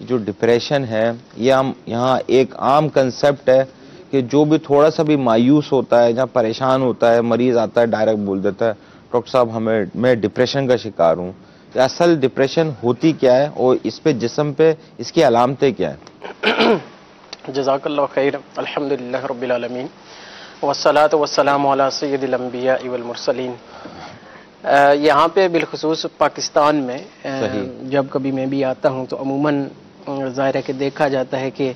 جو ڈپریشن ہے یہ ہم یہاں ایک عام کنسپٹ ہے کہ جو بھی تھوڑا سا بھی مایوس ہوتا ہے، جہاں پریشان ہوتا ہے، مریض آتا ہے ڈائریکٹ بول دیتا ہے ڈاکٹر صاحب میں ڈپریشن کا شکار ہوں. اصل ڈپریشن ہوتی کیا ہے اور اس پہ جسم پہ اس کی علامتیں کیا ہیں؟ جزاک اللہ خیر. الحمدللہ رب العالمین والصلاة والسلام علی سید الانبیاء والمرسلین. یہاں پہ بالخصوص پاکستان میں جب کبھی میں بھی آتا ہوں تو عموماً ظاہر ہے کہ دیکھا جاتا ہے کہ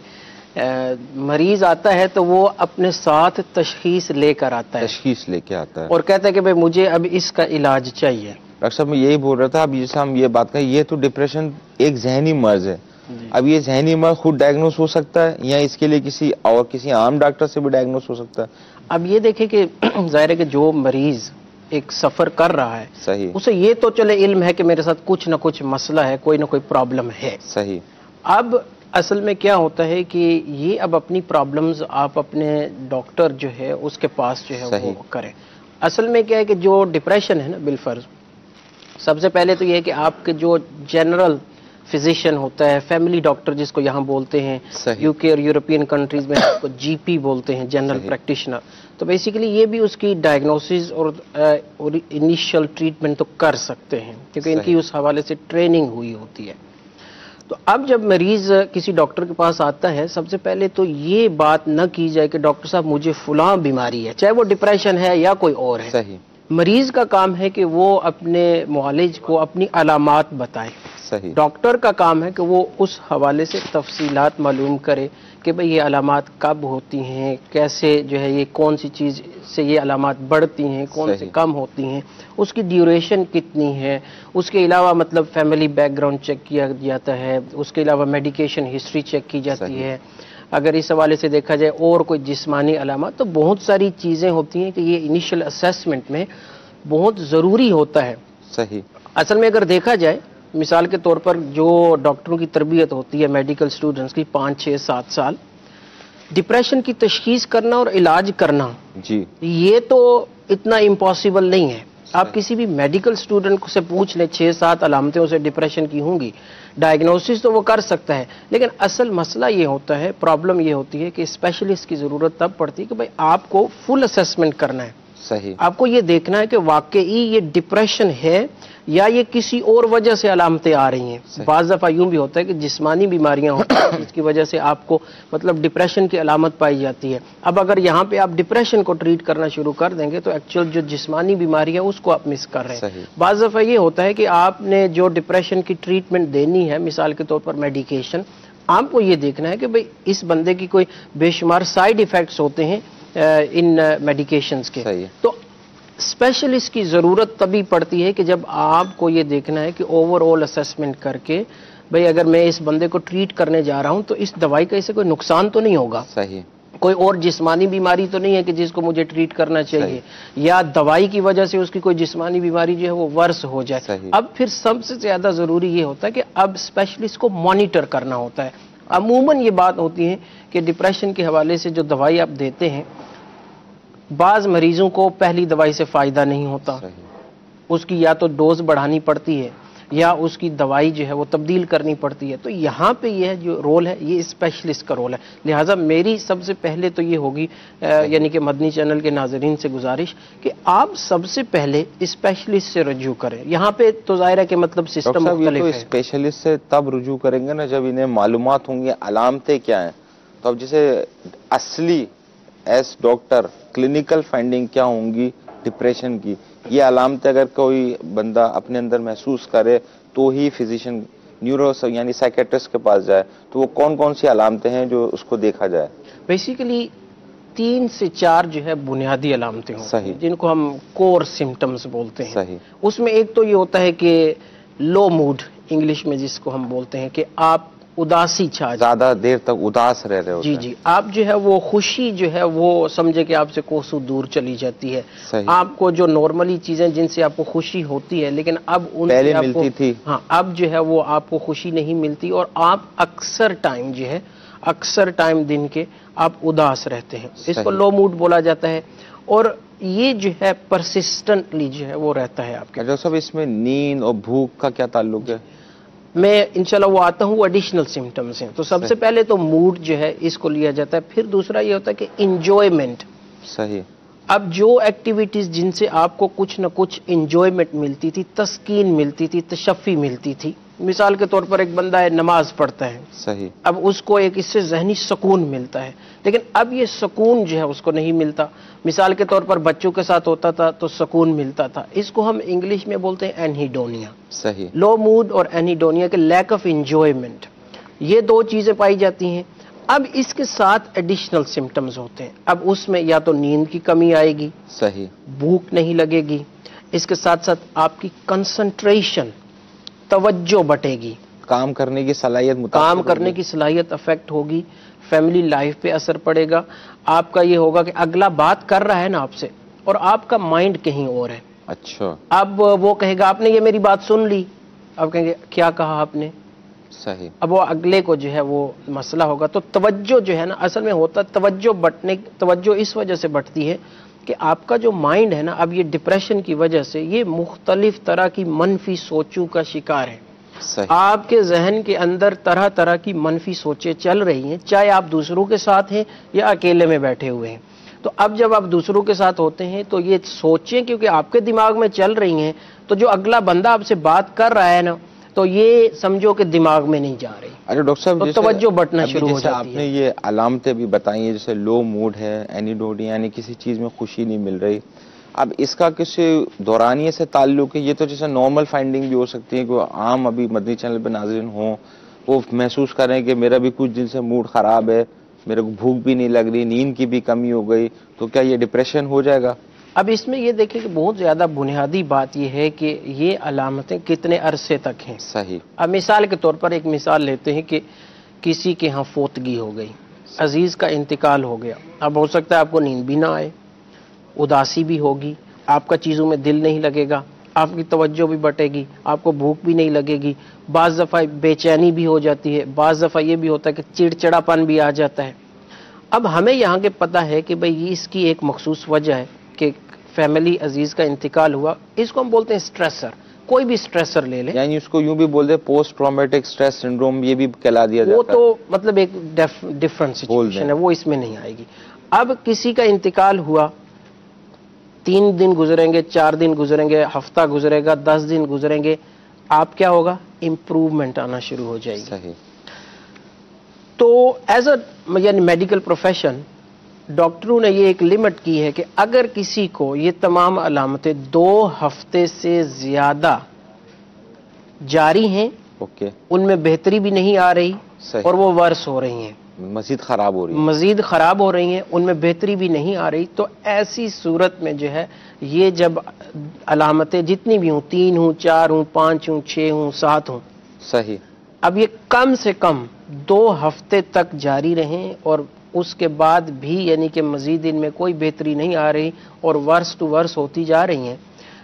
مریض آتا ہے تو وہ اپنے ساتھ تشخیص لے کر آتا ہے، تشخیص لے کے آتا ہے اور کہتا ہے کہ بھئی مجھے اب اس کا علاج چاہیے. ڈاکٹر صاحب میں یہی بول رہا تھا، اب جیسے ہم یہ بات کریں، یہ تو ڈپریشن ایک ذہنی مرض ہے. اب یہ ذہنی مرض خود ڈائگنوز ہو سکتا ہے یا اس کے لیے کسی عام ڈاکٹر سے بھی ڈائگنوز ہو سکتا ہے؟ اب یہ دیکھیں کہ ظاہر ہے کہ جو مریض ایک سفر کر رہا ہے صحیح، اسے یہ تو چلے علم ہے کہ میرے ساتھ کچھ نہ کچھ مسئلہ ہے، کوئی نہ کوئی پرابلم ہے. صحیح. اب اصل میں کیا ہوتا ہے کہ یہ اب اپنی پرابلمز آپ اپنے ڈاکٹر جو ہے اس کے پاس جو ہے وہ کریں. اصل میں کیا ہے کہ جو ڈپریشن ہے نا بالفرض، سب سے پہلے تو یہ ہے کہ آپ کے جو جنرل فزیشین ہوتا ہے، فیملی ڈاکٹر جس کو یہاں بولتے ہیں، یو کے اور یورپین کنٹریز میں اس کو جی پی بولتے ہیں، جنرل پریکٹیشنر. تو بیسیکلی یہ بھی اس کی ڈائگنوسس اور انیشیل ٹریٹمنٹ تو کر سکتے ہیں کیونکہ ان کی اس حوالے سے ٹریننگ ہوئی ہوتی ہے. تو اب جب مریض کسی ڈاکٹر کے پاس آتا ہے، سب سے پہلے تو یہ بات نہ کی جائے کہ ڈاکٹر صاحب مجھے فلاں بیماری ہے، چاہے وہ ڈپریشن ہے یا کوئی اور ہے. صحیح. مریض کا کام ہے کہ وہ اپنے معالج کو اپنی علامات بتائے. صحیح. ڈاکٹر کا کام ہے کہ وہ اس حوالے سے تفصیلات معلوم کرے کہ بھئی یہ علامات کب ہوتی ہیں، کیسے جو ہے یہ کون سی چیز سے یہ علامات بڑھتی ہیں، کون سے کم ہوتی ہیں، اس کی ڈیوریشن کتنی ہے. اس کے علاوہ مطلب فیملی بیک گراؤنڈ چیک کیا جاتا ہے، اس کے علاوہ میڈیکیشن ہسٹری چیک کی جاتی ہے. اگر اس حوالے سے دیکھا جائے اور کوئی جسمانی علامات، تو بہت ساری چیزیں ہوتی ہیں کہ یہ انیشل اسیسمنٹ میں بہت ضروری ہوتا ہے. صحیح. اصل میں اگر دیکھا جائے مثال کے طور پر جو ڈاکٹروں کی تربیت ہوتی ہے میڈیکل سٹوڈنٹس کی 5 6 7 سال، ڈپریشن کی تشخیص کرنا اور علاج کرنا جی یہ تو اتنا امپاسبل نہیں ہے. آپ کسی بھی میڈیکل سٹوڈنٹ سے پوچھ لیں 6 7 علامتیں اسے ڈپریشن کی ہوں گی، ڈائگنوسس تو وہ کر سکتا ہے، لیکن اصل مسئلہ یہ ہوتا ہے، پرابلم یہ ہوتی ہے کہ اسپیشلسٹ کی ضرورت تب پڑتی ہے کہ بھئی آپ کو فل اسیسمنٹ کرنا ہے. صحیح. آپ کو یہ دیکھنا ہے کہ واقعی یہ ڈپریشن ہے یا یہ کسی اور وجہ سے علامتیں آ رہی ہیں. بعض دفعہ یوں بھی ہوتا ہے کہ جسمانی بیماریاں ہوتی ہیں جس کی وجہ سے آپ کو مطلب ڈپریشن کی علامت پائی جاتی ہے. اب اگر یہاں پہ آپ ڈپریشن کو ٹریٹ کرنا شروع کر دیں گے تو ایکچوئل جو جسمانی بیماری ہے اس کو آپ مس کر رہے ہیں. بعض دفعہ یہ ہوتا ہے کہ آپ نے جو ڈپریشن کی ٹریٹمنٹ دینی ہے، مثال کے طور پر میڈیکیشن، آپ کو یہ دیکھنا ہے کہ بھئی اس بندے کی کوئی بے شمار سائیڈ ایفیکٹس ہوتے ہیں ان میڈیکیشنز کے. تو اسپیشلسٹ کی ضرورت تبھی پڑتی ہے کہ جب آپ کو یہ دیکھنا ہے کہ اوور آل اسیسمنٹ کر کے بھئی اگر میں اس بندے کو ٹریٹ کرنے جا رہا ہوں تو اس دوائی کا اسے کوئی نقصان تو نہیں ہوگا. صحیح. کوئی اور جسمانی بیماری تو نہیں ہے کہ جس کو مجھے ٹریٹ کرنا چاہیے، یا دوائی کی وجہ سے اس کی کوئی جسمانی بیماری جو ہے وہ ورس ہو جائے. اب پھر سب سے زیادہ ضروری یہ ہوتا ہے کہ اب اسپیشلسٹ کو مانیٹر کرنا ہوتا ہے. عموماً یہ بات ہوتی ہے کہ ڈپریشن کے حوالے سے جو دوائی آپ دیتے ہیں، بعض مریضوں کو پہلی دوائی سے فائدہ نہیں ہوتا، اس کی یا تو ڈوز بڑھانی پڑتی ہے یا اس کی دوائی جو ہے وہ تبدیل کرنی پڑتی ہے. تو یہاں پہ یہ جو رول ہے یہ اسپیشلسٹ کا رول ہے. لہٰذا میری سب سے پہلے تو یہ ہوگی یعنی کہ مدنی چینل کے ناظرین سے گزارش کہ آپ سب سے پہلے اسپیشلسٹ سے رجوع کریں. یہاں پہ تو ظاہر ہے کہ مطلب سسٹم مختلف ہے. اسپیشلسٹ سے تب رجوع کریں گے نا جب انہیں معلومات ہوں گی علامتیں کیا ہیں. تو اب جسے اصلی ایز ڈاکٹر کلینکل فائنڈنگ کیا ہوں گی ڈپریشن کی، یہ علامتیں اگر کوئی بندہ اپنے اندر محسوس کرے تو ہی فزیشین نیورو یعنی سائیکیٹرسٹ کے پاس جائے. تو وہ کون کون سی علامتیں ہیں جو اس کو دیکھا جائے؟ بیسیکلی 3 سے 4 جو ہے بنیادی علامتیں ہوتی ہیں جن کو ہم کور سمٹمز بولتے ہیں. صحیح. اس میں ایک تو یہ ہوتا ہے کہ لو موڈ انگلش میں جس کو ہم بولتے ہیں کہ آپ اداسی چھا زیادہ دیر تک اداس رہ رہے ہوتے ہیں. جی آپ جو ہے وہ خوشی جو ہے وہ سمجھے کہ آپ سے کوسوں دور چلی جاتی ہے. آپ کو جو نارملی چیزیں جن سے آپ کو خوشی ہوتی ہے لیکن اب ان پہلے ملتی تھی، ہاں اب جو ہے وہ آپ کو خوشی نہیں ملتی، اور آپ اکثر ٹائم دن کے آپ اداس رہتے ہیں. اس کو لو موڈ بولا جاتا ہے، اور یہ جو ہے پرسسٹنٹلی جو ہے وہ رہتا ہے آپ کے. ڈاکٹر صاحب اس میں نیند اور بھوک کا کیا تعلق ہے؟ میں انشاءاللہ وہ آتا ہوں، وہ ایڈیشنل سمٹمز ہیں. تو سب سے پہلے تو موڈ جو ہے اس کو لیا جاتا ہے. پھر دوسرا یہ ہوتا ہے کہ انجوائمنٹ. صحیح. اب جو ایکٹیویٹیز جن سے آپ کو کچھ نہ کچھ انجوائمنٹ ملتی تھی، تسکین ملتی تھی، تشفی ملتی تھی. مثال کے طور پر ایک بندہ ہے نماز پڑھتا ہے، صحیح. اب اس کو ایک اس سے ذہنی سکون ملتا ہے، لیکن اب یہ سکون جو ہے اس کو نہیں ملتا. مثال کے طور پر بچوں کے ساتھ ہوتا تھا تو سکون ملتا تھا. اس کو ہم انگلش میں بولتے ہیں اینہیڈونیا. صحیح. لو موڈ اور اینہیڈونیا کے لیک آف انجوائمنٹ، یہ دو چیزیں پائی جاتی ہیں. اب اس کے ساتھ ایڈیشنل سمٹمز ہوتے ہیں. اب اس میں یا تو نیند کی کمی آئے گی، صحیح. بھوک نہیں لگے گی، اس کے ساتھ ساتھ آپ کی کنسنٹریشن، توجہ بٹے گی، کام کرنے کی صلاحیت کام کرنے کی صلاحیت افیکٹ ہوگی، فیملی لائف پہ اثر پڑے گا. آپ کا یہ ہوگا کہ اگلا بات کر رہا ہے نا آپ سے اور آپ کا مائنڈ کہیں اور ہے. اچھا. اب وہ کہے گا آپ نے یہ میری بات سن لی، اب کہیں گے کیا کہا آپ نے. صحیح. اب وہ اگلے کو جو ہے وہ مسئلہ ہوگا. تو توجہ جو ہے نا اصل میں ہوتا ہے توجہ اس وجہ سے بٹتی ہے کہ آپ کا جو مائنڈ ہے نا اب یہ ڈپریشن کی وجہ سے یہ مختلف طرح کی منفی سوچوں کا شکار ہے. صحیح. آپ کے ذہن کے اندر طرح طرح کی منفی سوچیں چل رہی ہیں، چاہے آپ دوسروں کے ساتھ ہیں یا اکیلے میں بیٹھے ہوئے ہیں. تو اب جب آپ دوسروں کے ساتھ ہوتے ہیں تو یہ سوچیں کیونکہ آپ کے دماغ میں چل رہی ہیں، تو جو اگلا بندہ آپ سے بات کر رہا ہے نا تو یہ سمجھو کہ دماغ میں نہیں جا رہی. اچھا ڈاکٹر صاحب، تو توجہ بٹنا شروع ہو جاتی ہے. آپ نے یہ علامتیں بھی بتائی ہیں، جیسے لو موڈ ہے، اینہیڈونیا یعنی کسی چیز میں خوشی نہیں مل رہی. اب اس کا کسی دورانیے سے تعلق ہے؟ یہ تو جیسے نارمل فائنڈنگ بھی ہو سکتی ہے کہ عام ابھی مدنی چینل پہ ناظرین ہوں، وہ محسوس کریں کہ میرا بھی کچھ دن سے موڈ خراب ہے، میرے کو بھوک بھی نہیں لگ رہی، نیند کی بھی کمی ہو گئی، تو کیا یہ ڈپریشن ہو جائے گا؟ اب اس میں یہ دیکھیں کہ بہت زیادہ بنیادی بات یہ ہے کہ یہ علامتیں کتنے عرصے تک ہیں. صحیح. اب مثال کے طور پر ایک مثال لیتے ہیں کہ کسی کے ہاں فوتگی ہو گئی، عزیز کا انتقال ہو گیا. اب ہو سکتا ہے آپ کو نیند بھی نہ آئے، اداسی بھی ہوگی، آپ کا چیزوں میں دل نہیں لگے گا، آپ کی توجہ بھی بٹے گی، آپ کو بھوک بھی نہیں لگے گی، بعض دفعہ بے چینی بھی ہو جاتی ہے، بعض دفعہ یہ بھی ہوتا ہے کہ چڑچڑاپن بھی آ جاتا ہے. اب ہمیں یہاں کے پتہ ہے کہ بھئی اس کی ایک مخصوص وجہ ہے کہ فیملی عزیز کا انتقال ہوا. اس کو ہم بولتے ہیں سٹریسر. کوئی بھی سٹریسر لے لیں، یعنی اس کو یوں بھی بولتے ہیں پوسٹ ٹرامیٹک سٹریس سنڈروم، یہ بھی کہلا دیا جاتا ہے. وہ تو مطلب ایک ڈفرنٹ سچویشن ہے، وہ اس میں نہیں آئے گی. اب کسی کا انتقال ہوا، 3 دن گزریں گے، 4 دن گزریں گے، ہفتہ گزرے گا، 10 دن گزریں گے، آپ کیا ہوگا؟ امپروومنٹ آنا شروع ہو جائے گی. صحیح. تو ایز اے یعنی میڈیکل پروفیشن ڈاکٹروں نے یہ ایک لمٹ کی ہے کہ اگر کسی کو یہ تمام علامتیں 2 ہفتے سے زیادہ جاری ہیں، اوکے، ان میں بہتری بھی نہیں آ رہی صحیح، اور وہ ورس ہو رہی ہیں، مزید خراب ہو رہی ہے، مزید خراب ہو رہی ہیں، ان میں بہتری بھی نہیں آ رہی، تو ایسی صورت میں جو ہے یہ جب علامتیں جتنی بھی ہوں، 3 ہوں، 4 ہوں، 5 ہوں، 6 ہوں، 7 ہوں، صحیح، اب یہ کم سے کم 2 ہفتے تک جاری رہیں اور اس کے بعد بھی یعنی کہ مزید ان میں کوئی بہتری نہیں آ رہی اور ورس ٹو ورس ہوتی جا رہی ہیں،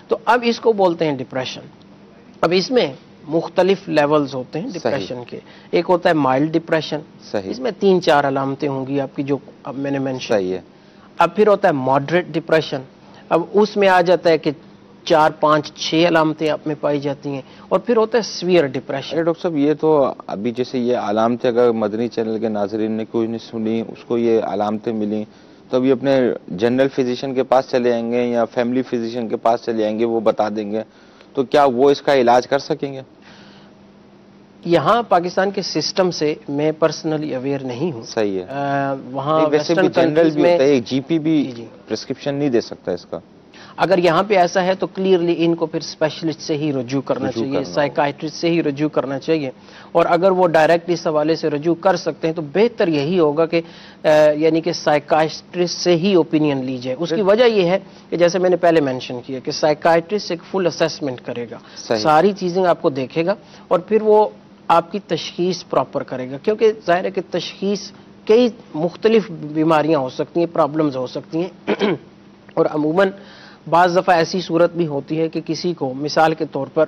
تو اب اس کو بولتے ہیں ڈپریشن. اب اس میں مختلف لیولز ہوتے ہیں ڈپریشن کے. ایک ہوتا ہے مائلڈ ڈپریشن، صحیح، اس میں 3-4 علامتیں ہوں گی آپ کی جو اب میں نے مینشن. صحیح ہے. اب پھر ہوتا ہے ماڈریٹ ڈپریشن، اب اس میں آ جاتا ہے کہ 4-5-6 علامتیں آپ میں پائی جاتی ہیں. اور پھر ہوتا ہے سیویئر ڈپریشن. ارے ڈاکٹر صاحب، یہ تو ابھی جیسے یہ علامتیں اگر مدنی چینل کے ناظرین نے کوئی نہیں سنی، اس کو یہ علامتیں ملیں، تو ابھی اپنے جنرل فزیشین کے پاس چلے آئیں گے یا فیملی فزیشین کے پاس چلے آئیں گے، وہ بتا دیں گے، تو کیا وہ اس کا علاج کر سکیں گے؟ یہاں پاکستان کے سسٹم سے میں پرسنلی اویئر نہیں ہوں. صحیح ہے. وہاں ویسے بھی ویسٹرن جنرل کنٹریز بھی میں ہوتا ہے، ایک جی پی بھی جی. پرسکرپشن نہیں دے سکتا اس کا. اگر یہاں پہ ایسا ہے تو کلیئرلی ان کو پھر اسپیشلسٹ سے ہی رجوع کرنا چاہیے، سائیکائٹرسٹ سے ہی رجوع کرنا چاہیے. اور اگر وہ ڈائریکٹ اس حوالے سے رجوع کر سکتے ہیں تو بہتر یہی ہوگا کہ یعنی کہ سائیکائٹرسٹ سے ہی اوپینین لی جائے. اس کی وجہ یہ ہے کہ جیسے میں نے پہلے مینشن کیا کہ سائیکائٹرسٹ ایک فل اسیسمنٹ کرے گا، ساری چیزیں آپ کو دیکھے گا اور پھر وہ آپ کی تشخیص پراپر کرے گا. کیونکہ ظاہر ہے کہ تشخیص کئی مختلف بیماریاں ہو سکتی ہیں، پرابلمز ہو سکتی ہیں، اور عموماً بعض دفعہ ایسی صورت بھی ہوتی ہے کہ کسی کو مثال کے طور پر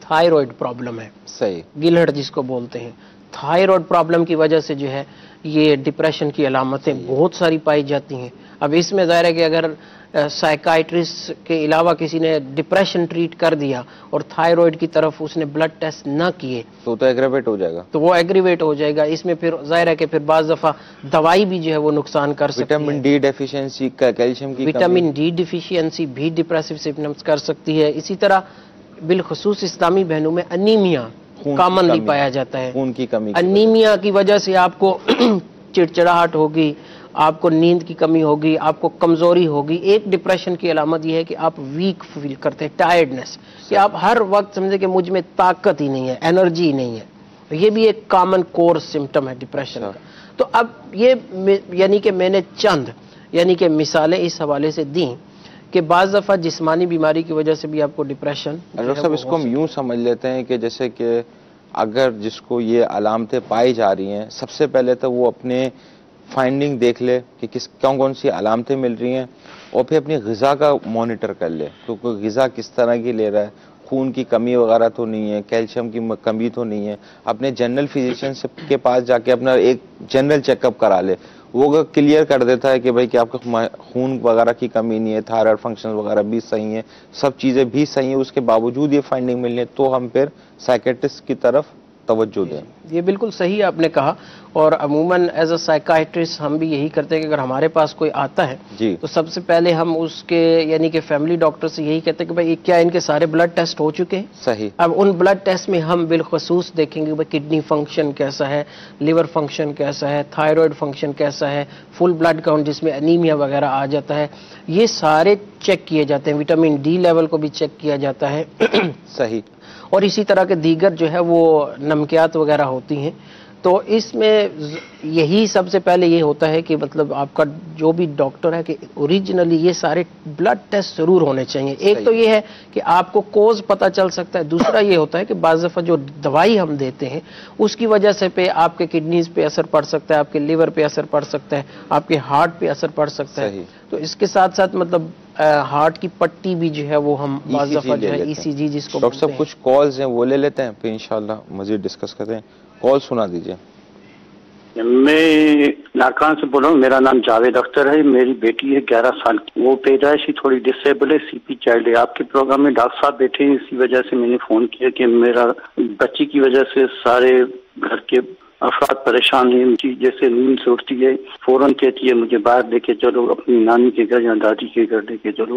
تھائرائڈ پرابلم ہے، صحیح، گلہڑ جس کو بولتے ہیں، تھائرائڈ پرابلم کی وجہ سے جو ہے یہ ڈپریشن کی علامتیں بہت ساری پائی جاتی ہیں. اب اس میں ظاہر ہے کہ اگر سائیکائٹرسٹ کے علاوہ کسی نے ڈپریشن ٹریٹ کر دیا اور تھائرائیڈ کی طرف اس نے بلڈ ٹیسٹ نہ کیے تو ایگریویٹ ہو جائے گا، تو وہ ایگریویٹ ہو جائے گا. اس میں پھر ظاہر ہے کہ پھر بعض دفعہ دوائی بھی جو ہے وہ نقصان کر سکتی ہے. وٹامن ڈی ڈیفیشنسی، کیلشیم کی وٹامن ڈی ڈیفیشینسی بھی ڈپریسو سمپٹمز کر سکتی ہے. اسی طرح بالخصوص اسلامی بہنوں میں انیمیا کامنلی پایا جاتا ہے. خون کی کمی، انیمیا کی وجہ سے آپ کو چڑچڑاہٹ ہوگی، آپ کو نیند کی کمی ہوگی، آپ کو کمزوری ہوگی. ایک ڈپریشن کی علامت یہ ہے کہ آپ ویک فیل کرتے ہیں، ٹائرڈنس، کہ آپ ہر وقت سمجھے کہ مجھ میں طاقت ہی نہیں ہے، انرجی نہیں ہے. یہ بھی ایک کامن کورس سمٹم ہے ڈپریشن کا. تو اب یہ یعنی کہ میں نے چند مثالیں اس حوالے سے دیں کہ بعض دفعہ جسمانی بیماری کی وجہ سے بھی آپ کو ڈپریشن. ڈاکٹر صاحب اس کو ہم یوں سمجھ لیتے ہیں کہ جیسے کہ اگر جس کو یہ علامتیں پائی جا رہی ہیں، سب سے پہلے تو وہ اپنے فائنڈنگ دیکھ لے کہ کون سی علامتیں مل رہی ہیں، اور پھر اپنی غذا کا مانیٹر کر لے کہ کوئی غذا کس طرح کی لے رہا ہے، خون کی کمی وغیرہ تو نہیں ہے، کیلشیم کی کمی تو نہیں ہے. اپنے جنرل فزیشین کے پاس جا کے اپنا ایک جنرل چیک اپ کرا لے. وہ کلیئر کر دیتا ہے کہ بھائی کہ آپ کا خون وغیرہ کی کمی نہیں ہے، تھائرائیڈ فنکشن وغیرہ بھی صحیح ہیں، سب چیزیں بھی صحیح ہیں، اس کے باوجود یہ فائنڈنگ ملنی ہے تو ہم پھر سائیکیٹرسٹ کی طرف توجہ دیں. یہ بالکل صحیح آپ نے کہا. اور عموماً ایز اے سائیکائٹرسٹ ہم بھی یہی کرتے ہیں کہ اگر ہمارے پاس کوئی آتا ہے جی تو سب سے پہلے ہم اس کے یعنی کہ فیملی ڈاکٹر سے یہی کہتے ہیں کہ بھائی کیا ان کے سارے بلڈ ٹیسٹ ہو چکے ہیں. صحیح. اب ان بلڈ ٹیسٹ میں ہم بالخصوص دیکھیں گے بھائی کڈنی فنکشن کیسا ہے، لیور فنکشن کیسا ہے، تھائرائیڈ فنکشن کیسا ہے، فل بلڈ کاؤنٹ جس میں انیمیا وغیرہ آ جاتا ہے، یہ سارے چیک کیے جاتے ہیں. وٹامن ڈی لیول کو بھی چیک کیا جاتا ہے. صحیح. اور اسی طرح کے دیگر جو ہے وہ نمکیات وغیرہ ہوتی ہیں. تو اس میں یہی سب سے پہلے یہ ہوتا ہے کہ مطلب آپ کا جو بھی ڈاکٹر ہے کہ اوریجنلی یہ سارے بلڈ ٹیسٹ ضرور ہونے چاہیے. ایک تو یہ ہے کہ آپ کو کوز پتہ چل سکتا ہے، دوسرا یہ ہوتا ہے کہ بعض دفعہ جو دوائی ہم دیتے ہیں اس کی وجہ سے پہ آپ کے کڈنیز پہ اثر پڑ سکتا ہے، آپ کے لیور پہ اثر پڑ سکتا ہے، آپ کے ہارٹ پہ اثر پڑ سکتا ہے. تو اس کے ساتھ ساتھ مطلب ہارٹ کی پٹی بھی جو ہے وہ ہم بعض دفعہ جو ہے ای سی جی جس کو ڈاکٹر صاحب کچھ کالز ہیں وہ لے لیتے ہیں پھر انشاءاللہ مزید ڈسکس کرتے ہیں. کال سنا دیجیے. میں نارکان سے بول رہا ہوں. میرا نام جاوید اختر ہے. میری بیٹی ہے 11 سال کی. وہ پیدائشی تھوڑی ڈسیبل ہے، سی پی چائلڈ ہے. آپ کے پروگرام میں ڈاکٹر صاحب بیٹھے ہیں، اسی وجہ سے میں نے فون کیا کہ میرا بچی کی وجہ سے سارے گھر کے افراد پریشان ہیں. جیسے نیند سے اٹھتی ہے فوراً کہتی ہے مجھے باہر لے کے چلو، اپنی نانی کے گھر یا دادی کے گھر لے کے چلو.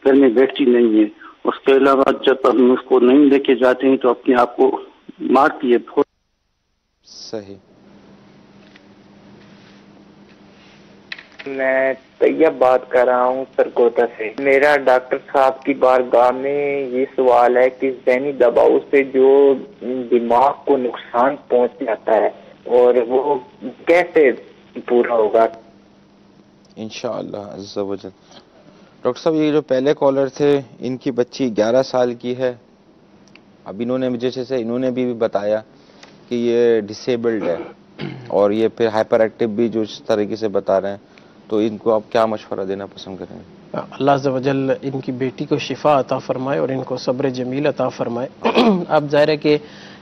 گھر میں بیٹھتی نہیں ہے. اس کے علاوہ جب ہم اس کو نہیں لے کے جاتے ہیں تو اپنے آپ کو مارتی ہے. صحیح. میں طیب بات کر رہا ہوں سرگودا سے. میرا ڈاکٹر صاحب کی بارگاہ میں یہ سوال ہے کہ ذہنی دباؤ سے جو دماغ کو نقصان پہنچ جاتا ہے اور وہ کیسے پورا ہوگا؟ انشاءاللہ عز و جل. ڈاکٹر صاحب یہ جو پہلے کالر تھے ان کی بچی 11 سال کی ہے. اب انہوں نے مجھے انہوں نے بھی بتایا کہ یہ ڈسیبلڈ ہے اور یہ پھر ہائپر ایکٹیو بھی جو اس طریقے سے بتا رہے ہیں، تو ان کو آپ کیا مشورہ دینا پسند کریں گے؟ اللہ عز و جل ان کی بیٹی کو شفا عطا فرمائے اور ان کو صبر جمیل عطا فرمائے. اب ظاہر ہے کہ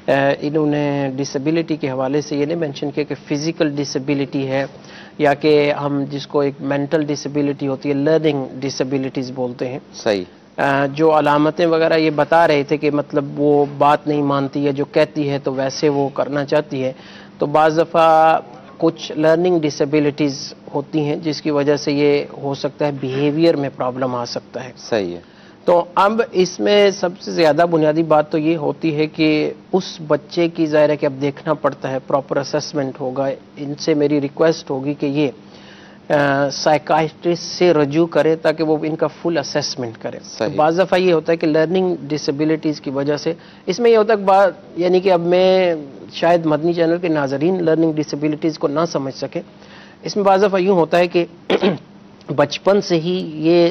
انہوں نے ڈسیبلٹی کے حوالے سے یہ نہیں مینشن کیا کہ فزیکل ڈسیبلٹی ہے یا کہ ہم جس کو ایک مینٹل ڈسیبلٹی ہوتی ہے، لرننگ ڈسیبلٹیز بولتے ہیں. صحیح. جو علامتیں وغیرہ یہ بتا رہے تھے کہ مطلب وہ بات نہیں مانتی ہے، جو کہتی ہے تو ویسے وہ کرنا چاہتی ہے. تو بعض دفعہ کچھ لرننگ ڈسیبلٹیز ہوتی ہیں جس کی وجہ سے یہ ہو سکتا ہے بیہیویئر میں پرابلم آ سکتا ہے. صحیح ہے. تو اب اس میں سب سے زیادہ بنیادی بات تو یہ ہوتی ہے کہ اس بچے کی ظاہر ہے کہ اب دیکھنا پڑتا ہے، پراپر اسیسمنٹ ہوگا. ان سے میری ریکویسٹ ہوگی کہ یہ سائیکائٹرسٹ سے رجوع کرے تاکہ وہ ان کا فل اسیسمنٹ کرے. بعض دفعہ یہ ہوتا ہے کہ لرننگ ڈسیبلٹیز کی وجہ سے اس میں یہ ہوتا ہے یعنی کہ اب میں شاید مدنی چینل کے ناظرین لرننگ ڈسیبلٹیز کو نہ سمجھ سکیں. اس میں بعض دفعہ یوں ہوتا ہے کہ بچپن سے ہی یہ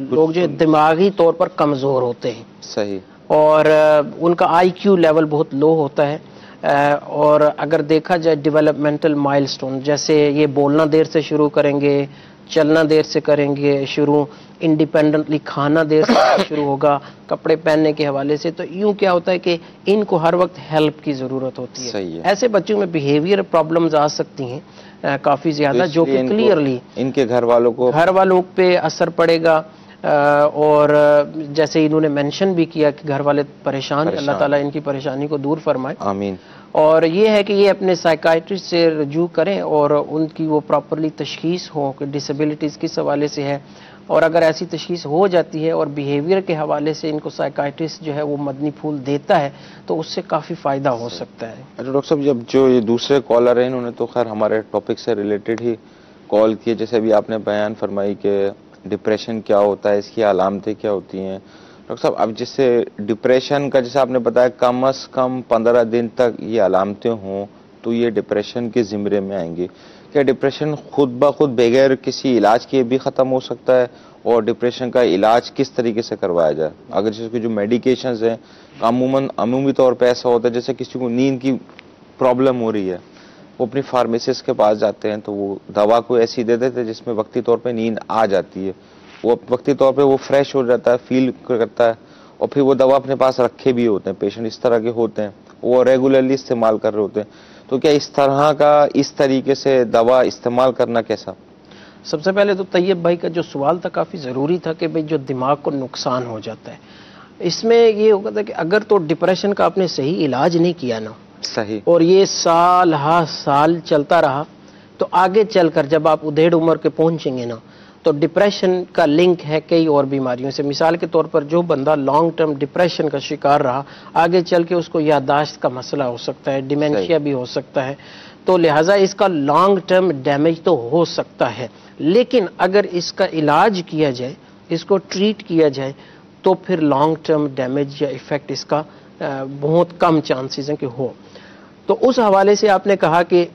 لوگ جو دماغی طور پر کمزور ہوتے ہیں. صحیح. اور ان کا آئی کیو لیول بہت لو ہوتا ہے. اور اگر دیکھا جائے ڈیولپمنٹل مائل سٹون جیسے یہ بولنا دیر سے شروع کریں گے، چلنا دیر سے کریں گے شروع، انڈیپینڈنٹلی کھانا دیر سے شروع ہوگا، کپڑے پہننے کے حوالے سے، تو یوں کیا ہوتا ہے کہ ان کو ہر وقت ہیلپ کی ضرورت ہوتی ہے. صحیح ہے. ایسے بچوں میں بیہیویئر پرابلمز آ سکتی ہیں کافی زیادہ، تو جو کہ کلیئرلی ان کے گھر والوں پہ اثر پڑے گا، اور جیسے انہوں نے مینشن بھی کیا کہ گھر والے پریشان، اللہ تعالیٰ ان کی پریشانی کو دور فرمائے، آمین۔ اور یہ ہے کہ یہ اپنے سائیکائٹرسٹ سے رجوع کریں اور ان کی وہ پراپرلی تشخیص ہو کہ ڈسیبلٹیز کس حوالے سے ہے، اور اگر ایسی تشخیص ہو جاتی ہے اور بیہیویئر کے حوالے سے ان کو سائیکائٹرسٹ جو ہے وہ مدنی پھول دیتا ہے تو اس سے کافی فائدہ ہو سکتا ہے۔ اچھا ڈاکٹر صاحب، جب جو یہ دوسرے کالر ہیں انہوں نے تو خیر ہمارے ٹاپک سے ریلیٹڈ ہی کال کی، جیسے ابھی آپ نے بیان فرمائی کہ ڈپریشن کیا ہوتا ہے، اس کی علامتیں کیا ہوتی ہیں۔ ڈاکٹر صاحب اب جس سے ڈپریشن کا، جیسے آپ نے بتایا کم از کم 15 دن تک یہ علامتیں ہوں تو یہ ڈپریشن کے زمرے میں آئیں گی، کیا ڈپریشن خود بخود بغیر کسی علاج کے بھی ختم ہو سکتا ہے؟ اور ڈپریشن کا علاج کس طریقے سے کروایا جائے؟ اگر جیسے کہ جو میڈیکیشنز ہیں عمومی طور پہ ایسا ہوتا ہے جیسے کسی کو نیند کی پرابلم ہو رہی ہے، وہ اپنی فارمیسسٹ کے پاس جاتے ہیں تو وہ دوا کو ایسی دے دیتے ہیں جس میں وقتی طور پہ نیند آ جاتی ہے، وہ وقتی طور پہ وہ فریش ہو جاتا ہے، فیل کرتا ہے، اور پھر وہ دوا اپنے پاس رکھے بھی ہوتے ہیں۔ پیشنٹ اس طرح کے ہوتے ہیں، وہ ریگولرلی استعمال کر رہے ہوتے ہیں، تو کیا اس طرح کا اس طریقے سے دوا استعمال کرنا کیسا؟ سب سے پہلے تو طیب بھائی کا جو سوال تھا کافی ضروری تھا کہ بھئی جو دماغ کو نقصان ہو جاتا ہے، اس میں یہ ہوگا تھا کہ اگر تو ڈپریشن کا آپ نے صحیح علاج نہیں کیا نا، صحیح، اور یہ سال ہا سال چلتا رہا، تو آگے چل کر جب آپ ادھیڑ عمر کے پہنچیں گے نا تو ڈپریشن کا لنک ہے کئی اور بیماریوں سے۔ مثال کے طور پر جو بندہ لانگ ٹرم ڈپریشن کا شکار رہا، آگے چل کے اس کو یادداشت کا مسئلہ ہو سکتا ہے، ڈیمینشیا بھی ہو سکتا ہے، تو لہٰذا اس کا لانگ ٹرم ڈیمیج تو ہو سکتا ہے، لیکن اگر اس کا علاج کیا جائے، اس کو ٹریٹ کیا جائے، تو پھر لانگ ٹرم ڈیمیج یا ایفیکٹ اس کا بہت کم چانسز ہیں کہ ہو۔ تو اس حوالے سے آپ نے کہا کہ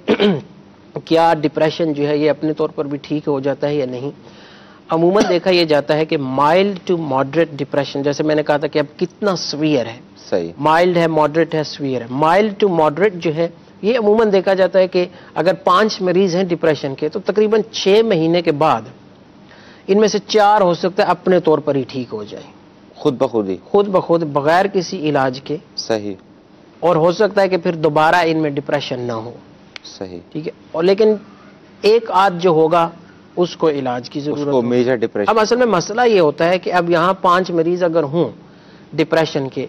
کیا ڈپریشن جو ہے یہ اپنے طور پر بھی ٹھیک ہو جاتا ہے یا نہیں؟ عموماً دیکھا یہ جاتا ہے کہ مائلڈ ٹو ماڈریٹ ڈپریشن، جیسے میں نے کہا تھا کہ اب کتنا سویئر ہے، صحیح، مائلڈ ہے، ماڈریٹ ہے، سویئر ہے۔ مائلڈ ٹو ماڈریٹ جو ہے یہ عموماً دیکھا جاتا ہے کہ اگر 5 مریض ہیں ڈپریشن کے تو تقریباً 6 مہینے کے بعد ان میں سے 4 ہو سکتا ہے اپنے طور پر ہی ٹھیک ہو جائیں، خود بخود ہی، خود بخود بغیر کسی علاج کے، صحیح، اور ہو سکتا ہے کہ پھر دوبارہ ان میں ڈپریشن نہ ہو، صحیح، ٹھیک ہے، اور لیکن ایک آدھ جو ہوگا اس کو علاج کی اس ضرورت کو ہوگی۔ Major depression. اب اصل میں مسئلہ یہ ہوتا ہے کہ اب یہاں 5 مریض اگر ہوں ڈپریشن کے،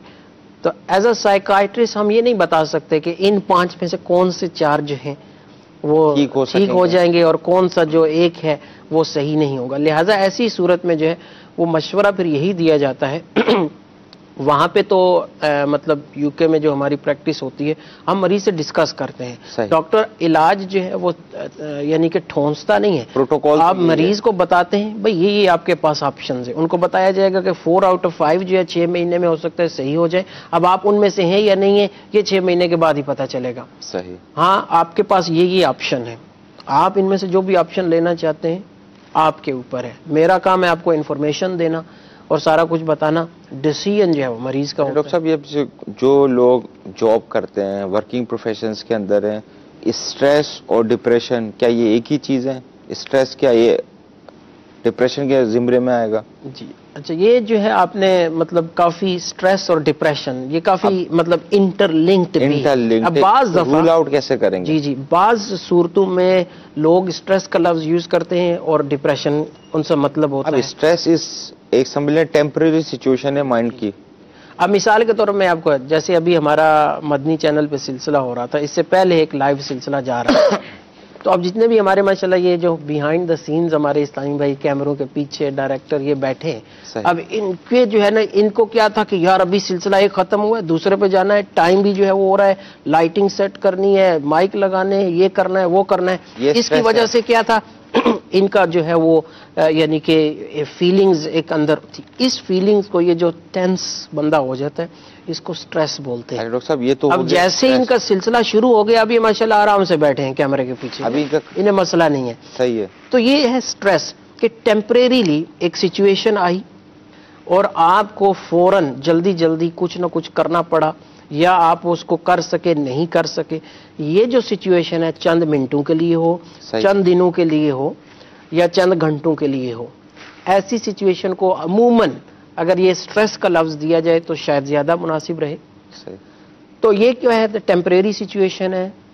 تو ایز اے سائیکائٹرسٹ ہم یہ نہیں بتا سکتے کہ ان 5 میں سے کون سے 4 جو ہیں وہ ٹھیک ہو جائیں گے اور کون سا جو ایک ہے وہ صحیح نہیں ہوگا۔ لہٰذا ایسی صورت میں جو ہے وہ مشورہ پھر یہی دیا جاتا ہے وہاں پہ تو مطلب یو کے میں جو ہماری پریکٹس ہوتی ہے ہم مریض سے ڈسکس کرتے ہیں، صحیح، ڈاکٹر علاج جو ہے وہ یعنی کہ ٹھونستا نہیں ہے، پروٹوکول آپ مریض کو بتاتے ہیں بھئی یہ آپ کے پاس آپشنز ہیں، ان کو بتایا جائے گا کہ 4 آؤٹ آف 5 جو ہے 6 مہینے میں ہو سکتا ہے صحیح ہو جائے، اب آپ ان میں سے ہیں یا نہیں ہیں یہ 6 مہینے کے بعد ہی پتہ چلے گا۔ صحیح، ہاں آپ کے پاس یہ آپشن ہے، آپ ان میں سے جو بھی آپشن لینا چاہتے ہیں آپ کے اوپر ہے، میرا کام ہے آپ کو انفارمیشن دینا اور سارا کچھ بتانا، ڈیسیژن جو ہے وہ مریض کا ہوتا ڈاکٹر صاحب یہ جو لوگ جاب کرتے ہیں، ورکنگ پروفیشنز کے اندر ہیں، اسٹریس اور ڈپریشن کیا یہ ایک ہی چیز ہے؟ اسٹریس کیا یہ ڈپریشن کے زمرے میں آئے گا؟ جی اچھا، یہ جو ہے آپ نے مطلب کافی اسٹریس اور ڈپریشن یہ کافی مطلب انٹر لنکڈ بھی، اب بعض دفعہ رول آؤٹ کیسے کریں گے؟ جی بعض صورتوں میں لوگ اسٹریس کا لفظ یوز کرتے ہیں اور ڈپریشن ان سے مطلب ہوتا اب ہے۔ اسٹریس اس ایک سمجھیں ٹیمپریری سچویشن ہے مائنڈ کی۔ اب مثال کے طور پر میں آپ کو، جیسے ابھی ہمارا مدنی چینل پہ سلسلہ ہو رہا تھا، اس سے پہلے ایک لائیو سلسلہ جا رہا تھا، تو اب جتنے بھی ہمارے ماشاءاللہ یہ جو بیہائنڈ دا سینز ہمارے اسلامی بھائی کیمروں کے پیچھے ڈائریکٹر یہ بیٹھے ہیں، صحیح، اب ان کے جو ہے نا ان کو کیا تھا کہ یار ابھی سلسلہ ایک ختم ہوا ہے دوسرے پہ جانا ہے، ٹائم بھی جو ہے وہ ہو رہا ہے، لائٹنگ سیٹ کرنی ہے، مائک لگانے ہیں، یہ کرنا ہے وہ کرنا ہے، اس کی وجہ سے کیا تھا ان کا جو ہے وہ یعنی کہ فیلنگز ایک اندر تھی، اس فیلنگز کو یہ جو ٹینس بندہ ہو جاتا ہے اس کو سٹریس بولتے ہیں۔ ڈاکٹر صاحب یہ تو اب جیسے ان کا سلسلہ شروع ہو گیا ابھی ماشاءاللہ آرام سے بیٹھے ہیں کیمرے کے پیچھے، ابھی انہیں مسئلہ نہیں ہے۔ صحیح ہے، تو یہ ہے سٹریس کہ ٹیمپریریلی ایک سچویشن آئی اور آپ کو فوراً جلدی کچھ نہ کچھ کرنا پڑا، یا آپ اس کو کر سکے نہیں کر سکے، یہ جو سچویشن ہے چند منٹوں کے لیے ہو، چند دنوں کے لیے ہو یا چند گھنٹوں کے لیے ہو، ایسی سچویشن کو عموماً اگر یہ سٹریس کا لفظ دیا جائے تو شاید زیادہ مناسب رہے۔ صحیح، تو یہ کیا ہے ٹیمپریری سچویشن ہے،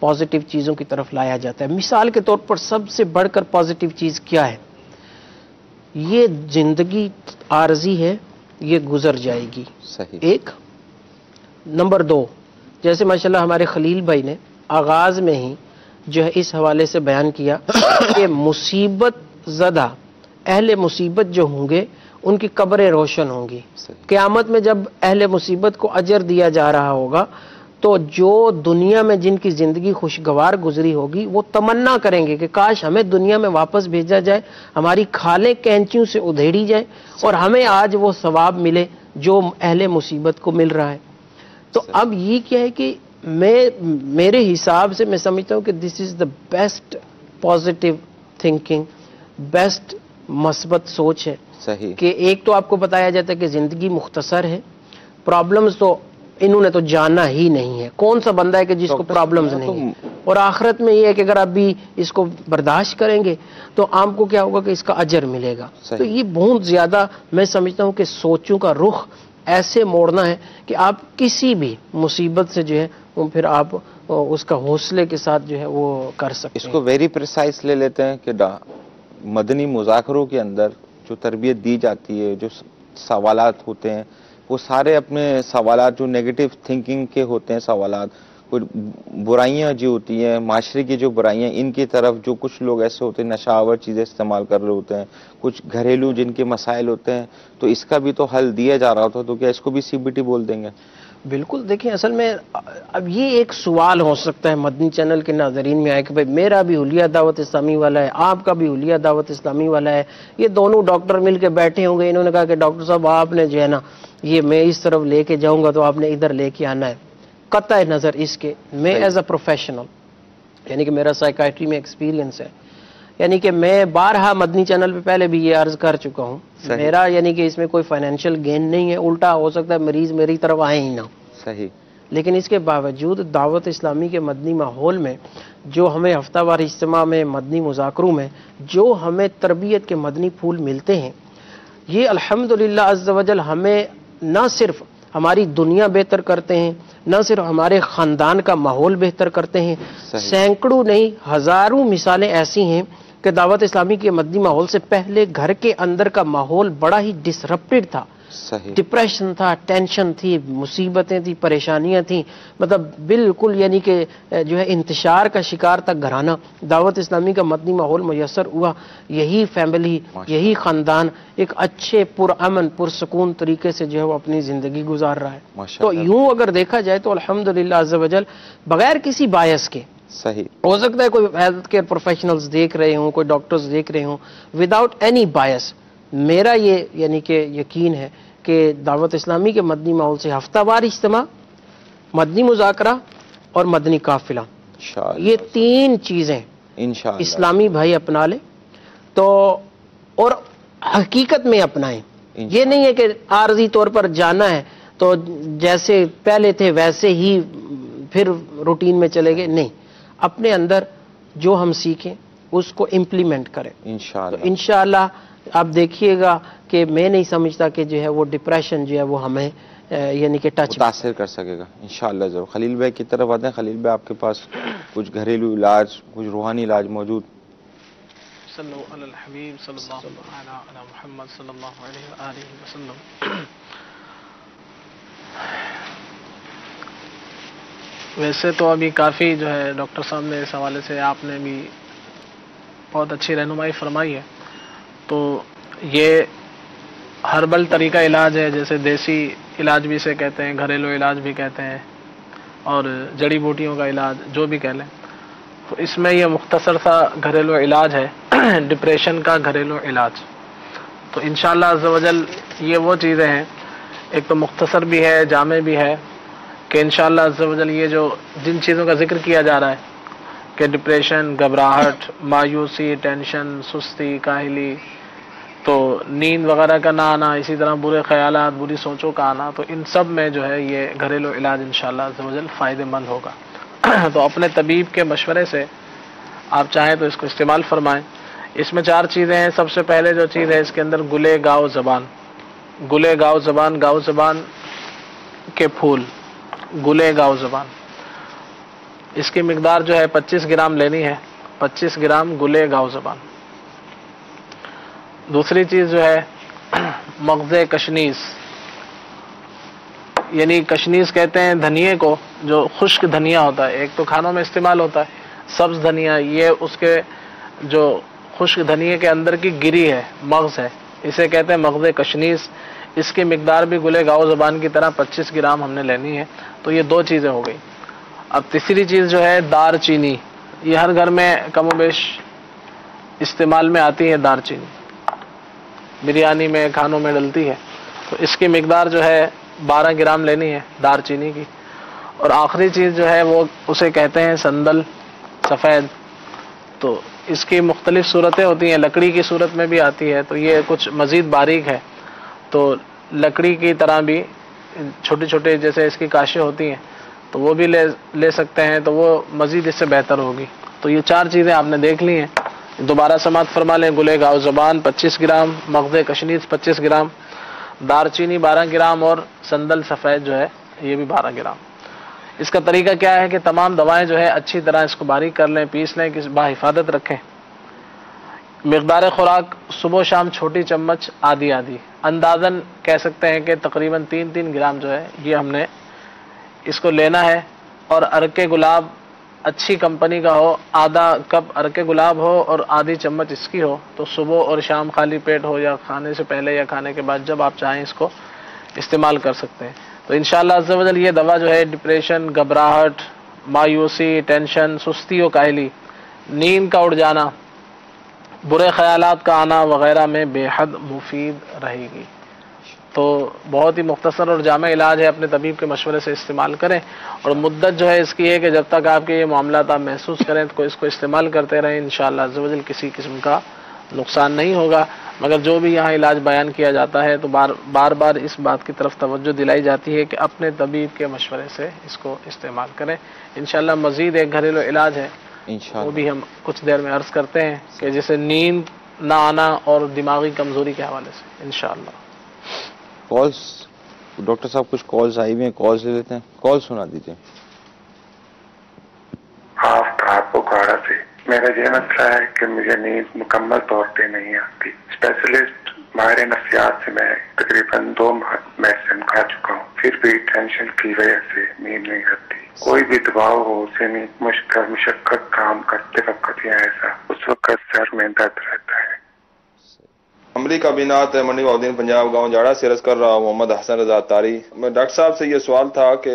پازیٹیو چیزوں کی طرف لایا جاتا ہے. مثال کے طور پر سب سے بڑھ کر پازیٹیو چیز کیا ہے؟ یہ زندگی عارضی ہے، یہ گزر جائے گی. صحیح. ایک نمبر دو، جیسے ماشاءاللہ ہمارے خلیل بھائی نے آغاز میں ہی جو ہے اس حوالے سے بیان کیا کہ مصیبت زدہ اہل مصیبت جو ہوں گے ان کی قبریں روشن ہوں گی. قیامت میں جب اہل مصیبت کو اجر دیا جا رہا ہوگا تو جو دنیا میں جن کی زندگی خوشگوار گزری ہوگی وہ تمنا کریں گے کہ کاش ہمیں دنیا میں واپس بھیجا جائے، ہماری کھالیں کینچیوں سے ادھیڑی جائے اور ہمیں آج وہ ثواب ملے جو اہل مصیبت کو مل رہا ہے. تو اب یہ کیا ہے کہ میرے حساب سے میں سمجھتا ہوں کہ this is the best positive thinking, best مثبت سوچ ہے. صحیح. کہ ایک تو آپ کو بتایا جاتا ہے کہ زندگی مختصر ہے، پرابلمز تو انہوں نے تو جانا ہی نہیں ہے. کون سا بندہ ہے کہ جس کو پرابلمز نہیں ہے؟ اور آخرت میں یہ ہے کہ اگر آپ بھی اس کو برداشت کریں گے تو آپ کو کیا ہوگا کہ اس کا اجر ملے گا. تو یہ بہت زیادہ میں سمجھتا ہوں کہ سوچوں کا رخ ایسے موڑنا ہے کہ آپ کسی بھی مصیبت سے جو ہے وہ پھر آپ اس کا حوصلے کے ساتھ جو ہے وہ کر سکتے ہیں. اس کو ویری پریسائز لے لیتے ہیں کہ مدنی مذاکروں کے اندر جو تربیت دی جاتی ہے، جو سوالات ہوتے ہیں، وہ سارے اپنے سوالات جو نیگیٹو تھنکنگ کے ہوتے ہیں سوالات، کچھ برائیاں جو ہوتی ہیں معاشرے کی، جو برائیاں ان کی طرف جو کچھ لوگ ایسے ہوتے ہیں نشہ آور چیزیں استعمال کر رہے ہوتے ہیں، کچھ گھریلو جن کے مسائل ہوتے ہیں، تو اس کا بھی تو حل دیا جا رہا ہوتا. تو کیا اس کو بھی CBT بول دیں گے؟ بالکل. دیکھیں اصل میں اب یہ ایک سوال ہو سکتا ہے مدنی چینل کے ناظرین میں آئے کہ بھائی میرا بھی حلیہ دعوت اسلامی والا ہے، آپ کا بھی حلیہ دعوت اسلامی والا ہے، یہ دونوں ڈاکٹر مل کے بیٹھے ہوں گے، انہوں نے کہا کہ ڈاکٹر صاحب آپ نے جو ہے نا یہ میں اس طرف لے کے جاؤں گا تو آپ نے ادھر لے کے آنا ہے. قطع نظر اس کے میں ایز اے پروفیشنل، یعنی کہ میرا سائیکائٹری میں ایکسپیرینس ہے، یعنی کہ میں بارہا مدنی چینل پہ پہلے بھی یہ عرض کر چکا ہوں، میرا یعنی کہ اس میں کوئی فائنینشیل گین نہیں ہے، الٹا ہو سکتا ہے مریض میری طرف آئے ہی نہ. صحیح. لیکن اس کے باوجود دعوت اسلامی کے مدنی ماحول میں جو ہمیں ہفتہ وار اجتماع میں مدنی مذاکروں میں جو ہمیں تربیت کے مدنی پھول ملتے ہیں، یہ الحمدللہ عز و جل ہمیں نہ صرف ہماری دنیا بہتر کرتے ہیں، نہ صرف ہمارے خاندان کا ماحول بہتر کرتے ہیں. سینکڑوں نہیں ہزاروں مثالیں ایسی ہیں کہ دعوت اسلامی کے مدنی ماحول سے پہلے گھر کے اندر کا ماحول بڑا ہی ڈسرپٹڈ تھا. صحیح. ڈپریشن تھا، ٹینشن تھی، مصیبتیں تھی، پریشانیاں تھیں، مطلب بالکل یعنی کہ جو ہے انتشار کا شکار تک گھرانہ. دعوت اسلامی کا مدنی ماحول میسر ہوا، یہی فیملی، یہی خاندان ایک اچھے پرامن پرسکون طریقے سے جو ہے وہ اپنی زندگی گزار رہا ہے. تو یوں اگر دیکھا جائے تو الحمدللہ عز و جل بغیر کسی بایس کے، صحیح ہو سکتا ہے کوئی ہیلتھ کیئر پروفیشنلز دیکھ رہے ہوں، کوئی ڈاکٹرز دیکھ رہے ہوں، وداؤٹ اینی بایس میرا یہ یعنی کہ یقین ہے کہ دعوت اسلامی کے مدنی ماحول سے ہفتہ وار اجتماع، مدنی مذاکرہ اور مدنی قافلہ، یہ تین چیزیں اسلامی بھائی اپنا لیں تو اور حقیقت میں اپنائیں. یہ نہیں ہے کہ عارضی طور پر جانا ہے تو جیسے پہلے تھے ویسے ہی پھر روٹین میں چلے گئے، نہیں، اپنے اندر جو ہم سیکھیں اس کو امپلیمنٹ کریں. انشاءاللہ آپ دیکھیے گا کہ میں نہیں سمجھتا کہ جو ہے وہ ڈپریشن جو ہے وہ ہمیں یعنی کہ ٹچ متاثر کر سکے گا. انشاءاللہ ضرور. خلیل بھائی کی طرف آتے ہیں. خلیل بھائی آپ کے پاس کچھ گھریلو علاج، کچھ روحانی علاج موجود؟ صلو علی الحبیب صلی اللہ علی محمد صلی اللہ علیہ وآلہ وسلم. ویسے تو ابھی کافی جو ہے ڈاکٹر صاحب نے اس حوالے سے آپ نے بھی بہت اچھی رہنمائی فرمائی ہے. تو یہ ہربل طریقہ علاج ہے، جیسے دیسی علاج بھی اسے کہتے ہیں، گھریلو علاج بھی کہتے ہیں، اور جڑی بوٹیوں کا علاج جو بھی کہہ لیں. تو اس میں یہ مختصر سا گھریلو علاج ہے ڈپریشن کا گھریلو علاج. تو انشاءاللہ عز و جل یہ وہ چیزیں ہیں، ایک تو مختصر بھی ہے، جامع بھی ہے، کہ انشاءاللہ عز و جل یہ جو جن چیزوں کا ذکر کیا جا رہا ہے کہ ڈپریشن، گھبراہٹ، مایوسی، ٹینشن، سستی، کاہلی، تو نیند وغیرہ کا نہ آنا، اسی طرح برے خیالات، بری سوچوں کا آنا، تو ان سب میں جو ہے یہ گھریلو علاج انشاءاللہ عز و جل فائدہ مند ہوگا. تو اپنے طبیب کے مشورے سے آپ چاہیں تو اس کو استعمال فرمائیں. اس میں 4 چیزیں ہیں. سب سے پہلے جو چیز ہے اس کے اندر گلے گاؤ زبان، گلے گاؤ زبان، گاؤ زبان کے پھول، گلے گاؤ زبان. اس کی مقدار جو ہے 25 گرام لینی ہے، 25 گرام گلے گاؤ زبان۔ دوسری چیز جو ہے مغز کشنیز، یعنی کشنیز کہتے ہیں دھنیے کو، جو خشک دھنیا ہوتا ہے، ایک تو کھانوں میں استعمال ہوتا ہے سبز دھنیا، یہ اس کے جو خشک دھنیے کے اندر کی گری ہے، مغز ہے، اسے کہتے ہیں مغز کشنیز۔ اس کی مقدار بھی گلے گاؤ زبان کی طرح 25 گرام ہم نے لینی ہے۔ تو یہ دو چیزیں ہو گئی۔ اب تیسری چیز جو ہے دار چینی، یہ ہر گھر میں کم و بیش استعمال میں آتی ہے، دار چینی بریانی میں، کھانوں میں ڈلتی ہے، تو اس کی مقدار جو ہے 12 گرام لینی ہے دار چینی کی۔ اور آخری چیز جو ہے وہ اسے کہتے ہیں سندل سفید، تو اس کی مختلف صورتیں ہوتی ہیں، لکڑی کی صورت میں بھی آتی ہے، تو یہ کچھ مزید باریک ہے، تو لکڑی کی طرح بھی چھوٹے چھوٹے جیسے اس کی کاشیں ہوتی ہیں تو وہ بھی لے سکتے ہیں، تو وہ مزید اس سے بہتر ہوگی۔ تو یہ 4 چیزیں آپ نے دیکھ لی ہیں، دوبارہ سماعت فرما لیں۔ گلے گاؤ زبان 25 گرام، مغز کشنیز 25 گرام، دار چینی 12 گرام، اور سندل سفید جو ہے یہ بھی 12 گرام۔ اس کا طریقہ کیا ہے کہ تمام دوائیں جو ہے اچھی طرح اس کو باریک کر لیں، پیس لیں، باحفاظت رکھیں۔ مقدار خوراک صبح و شام چھوٹی چمچ آدھی آدھی، اندازاً کہہ سکتے ہیں کہ تقریباً 3 گرام جو ہے یہ ہم نے اس کو لینا ہے۔ اور عرق گلاب اچھی کمپنی کا ہو، آدھا کپ عرق گلاب ہو اور آدھی چمچ اس کی ہو، تو صبح اور شام خالی پیٹ ہو یا کھانے سے پہلے یا کھانے کے بعد جب آپ چاہیں اس کو استعمال کر سکتے ہیں۔ تو انشاءاللہ عز و جل یہ دوا جو ہے ڈپریشن، گھبراہٹ، مایوسی، ٹینشن، سستی و کاہلی، نیند کا اڑ جانا، برے خیالات کا آنا وغیرہ میں بے حد مفید رہے گی۔ تو بہت ہی مختصر اور جامع علاج ہے، اپنے طبیب کے مشورے سے استعمال کریں، اور مدت جو ہے اس کی ہے کہ جب تک آپ کے یہ معاملات آپ محسوس کریں تو اس کو استعمال کرتے رہیں، انشاءاللہ عز و جل کسی قسم کا نقصان نہیں ہوگا۔ مگر جو بھی یہاں علاج بیان کیا جاتا ہے تو بار بار اس بات کی طرف توجہ دلائی جاتی ہے کہ اپنے طبیب کے مشورے سے اس کو استعمال کریں۔ انشاءاللہ مزید ایک گھریلو علاج ہے، وہ بھی ہم کچھ دیر میں عرض کرتے ہیں، کہ جسے نیند نہ آنا اور دماغی کمزوری کے حوالے سے انشاءاللہ۔ کالز ڈاکٹر صاحب کچھ کالز آئی ہوئی ہیں، کالز لے لیتے ہیں، کال سنا دیجیے۔ آپ بخارا سے میرا یہ مسئلہ ہے کہ مجھے نیند مکمل طور پہ نہیں آتی۔ اسپیشلسٹ ماہر نفسیات سے میں تقریباً 2 میڈیسن کھا چکا ہوں، پھر بھی ٹینشن کی وجہ سے نیند نہیں آتی۔ کوئی بھی دباؤ ہو اسے نیند مشقت کام کرتے وقت یا ایسا اس وقت سر میں درد رہتا ہے۔ عملی کابینات منڈی الدین پنجاب گاؤں جاڑا سے عرض کر رہا ہوں، محمد حسن رضا تاری۔ ڈاکٹر صاحب سے یہ سوال تھا کہ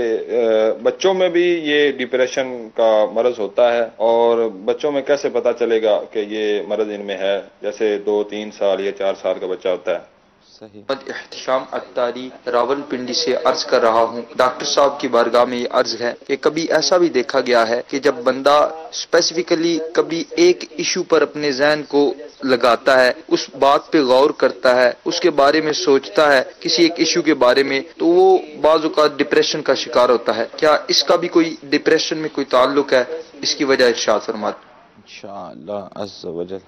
بچوں میں بھی یہ ڈپریشن کا مرض ہوتا ہے، اور بچوں میں کیسے پتہ چلے گا کہ یہ مرض ان میں ہے، جیسے 2-3 سال یا 4 سال کا بچہ ہوتا ہے؟ محمد احتشام اتاری راول پنڈی سے عرض کر رہا ہوں۔ ڈاکٹر صاحب کی بارگاہ میں یہ عرض ہے کہ کبھی ایسا بھی دیکھا گیا ہے کہ جب بندہ اسپیسیفکلی کبھی ایک ایشو پر اپنے ذہن کو لگاتا ہے، اس بات پہ غور کرتا ہے، اس کے بارے میں سوچتا ہے کسی ایک ایشو کے بارے میں، تو وہ بعض اوقات ڈپریشن کا شکار ہوتا ہے۔ کیا اس کا بھی کوئی ڈپریشن میں کوئی تعلق ہے؟ اس کی وجہ ارشاد فرمائیں۔ انشاءاللہ عز و جل۔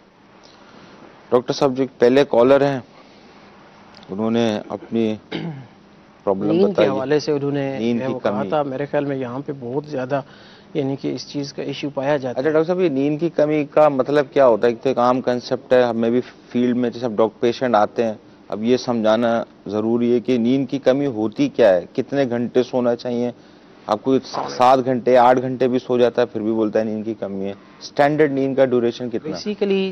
ڈاکٹر صاحب جو پہلے کالر ہیں انہوں نے اپنی پرابلم نیند کے بتائی، حوالے سے انہوں نے نیند کی وہ کہا کمی۔ تھا، میرے خیال میں یہاں پہ بہت زیادہ یعنی کہ اس چیز کا ایشو پایا جاتا اچھا ہے۔ ڈاکٹر صاحب یہ نیند کی کمی کا مطلب کیا ہوتا ہے؟ ایک عام کنسپٹ ہے، ہمیں بھی فیلڈ میں جب ڈاکٹر پیشنٹ آتے ہیں، اب یہ سمجھانا ضروری ہے کہ نیند کی کمی ہوتی کیا ہے، کتنے گھنٹے سونا چاہیے؟ آپ کو 7 گھنٹے 8 گھنٹے بھی سو جاتا ہے پھر بھی بولتا ہے نیند کی کمی ہے۔ اسٹینڈرڈ نیند کا ڈیوریشن کتنا ہے؟ بیسیکلی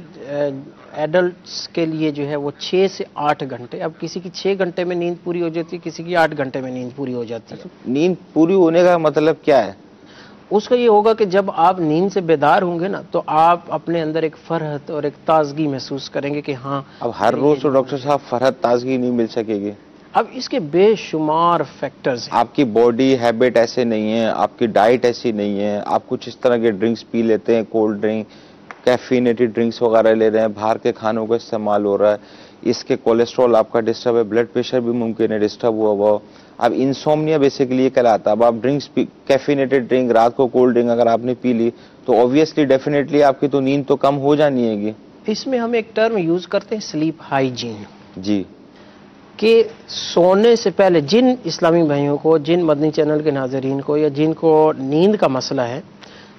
ایڈلٹس کے لیے جو ہے وہ 6 سے 8 گھنٹے، اب کسی کی 6 گھنٹے میں نیند پوری ہو جاتی ہے، کسی کی 8 گھنٹے میں نیند پوری ہو جاتی ہے۔ نیند پوری ہونے کا مطلب کیا ہے؟ اس کا یہ ہوگا کہ جب آپ نیند سے بیدار ہوں گے نا تو آپ اپنے اندر ایک فرحت اور ایک تازگی محسوس کریں گے کہ ہاں اب ہر روز تو ڈاکٹر صاحب فرحت تازگی نہیں مل سکے گی۔ اب اس کے بے شمار فیکٹرز ہیں۔ آپ کی باڈی ہیبٹ ایسے نہیں ہے، آپ کی ڈائٹ ایسی نہیں ہے، آپ کچھ اس طرح کے ڈرنکس پی لیتے ہیں، کولڈ ڈرنک، کیفینیٹڈ ڈرنکس وغیرہ لے رہے ہیں، باہر کے کھانوں کا استعمال ہو رہا ہے، اس کے کولیسٹرول آپ کا ڈسٹرب ہے، بلڈ پریشر بھی ممکن ہے ڈسٹرب ہوا ہوا۔ اب انسومنیا بیسیکلی یہ کہلاتا ہے۔ اب آپ ڈرنکس کیفینیٹڈ ڈرنک رات کو کولڈ ڈرنک اگر آپ نے پی لی تو اوبویسلی ڈیفینیٹلی آپ کی تو نیند تو کم ہو جانی ہے گی۔ اس میں ہم ایک ٹرم یوز کرتے ہیں سلیپ ہائیجین، جی، کہ سونے سے پہلے جن اسلامی بھائیوں کو، جن مدنی چینل کے ناظرین کو یا جن کو نیند کا مسئلہ ہے،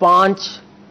5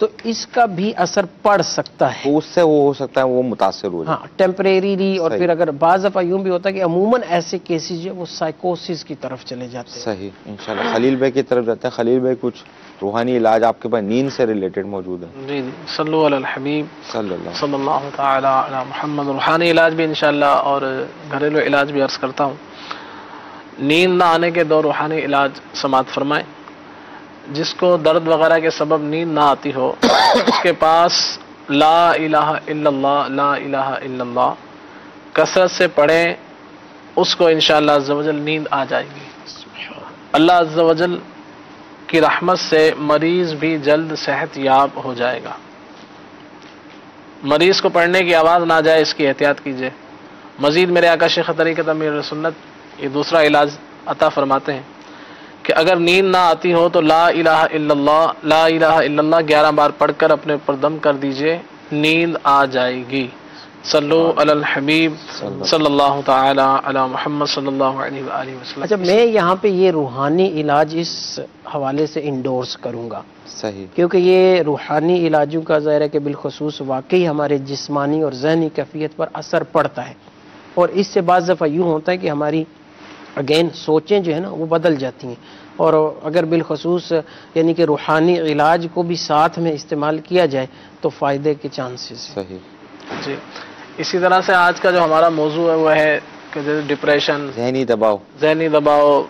تو اس کا بھی اثر پڑ سکتا ہے، تو اس سے وہ ہو سکتا ہے وہ متاثر ہو جائے. ہاں ٹیمپریریلی. اور صحیح. پھر اگر بعض دفعہ یوں بھی ہوتا ہے کہ عموماً ایسے کیسز جو وہ سائیکوسس کی طرف چلے جاتے ہیں. صحیح. انشاءاللہ خلیل بھائی کی طرف جاتے ہیں. خلیل بھائی کچھ روحانی علاج آپ کے پاس نیند سے ریلیٹڈ موجود ہے؟ جی جی، صلو علی الحبیب صلی اللہ. صلی اللہ تعالی علی محمد. روحانی علاج بھی انشاءاللہ اور گھریلو علاج بھی عرض کرتا ہوں. نیند نہ آنے کے دو روحانی علاج سماعت فرمائیں. جس کو درد وغیرہ کے سبب نیند نہ آتی ہو اس کے پاس لا الہ الا اللہ، لا الہ الا اللہ کثرت سے پڑھیں، اس کو انشاءاللہ عز و جل نیند آ جائے گی. اللہ عز و جل کی رحمت سے مریض بھی جلد صحت یاب ہو جائے گا. مریض کو پڑھنے کی آواز نہ جائے، اس کی احتیاط کیجیے. مزید میرے آقا شیخ طریقت امیر سنت یہ دوسرا علاج عطا فرماتے ہیں کہ اگر نیند نہ آتی ہو تو لا الہ الا اللہ، لا الہ الا اللہ 11 بار پڑھ کر اپنے اوپر دم کر دیجئے، نیند آ جائے گی. صلو علی الحبیب صلی اللہ تعالی علی محمد صلی اللہ علیہ وآلہ وسلم. اچھا، میں یہاں پہ یہ روحانی علاج اس حوالے سے انڈورس کروں گا، صحیح. کیونکہ یہ روحانی علاجوں کا ظاہر ہے کہ بالخصوص واقعی ہمارے جسمانی اور ذہنی کیفیت پر اثر پڑتا ہے، اور اس سے بعض دفعہ یوں ہوتا ہے کہ ہماری اگین سوچیں جو ہے نا وہ بدل جاتی ہیں. اور اگر بالخصوص یعنی کہ روحانی علاج کو بھی ساتھ میں استعمال کیا جائے تو فائدے کے چانسز ہیں. صحیح. جی، اسی طرح سے آج کا جو ہمارا موضوع ہے وہ ہے کہ جیسے ڈپریشن، ذہنی دباؤ، ذہنی دباؤ،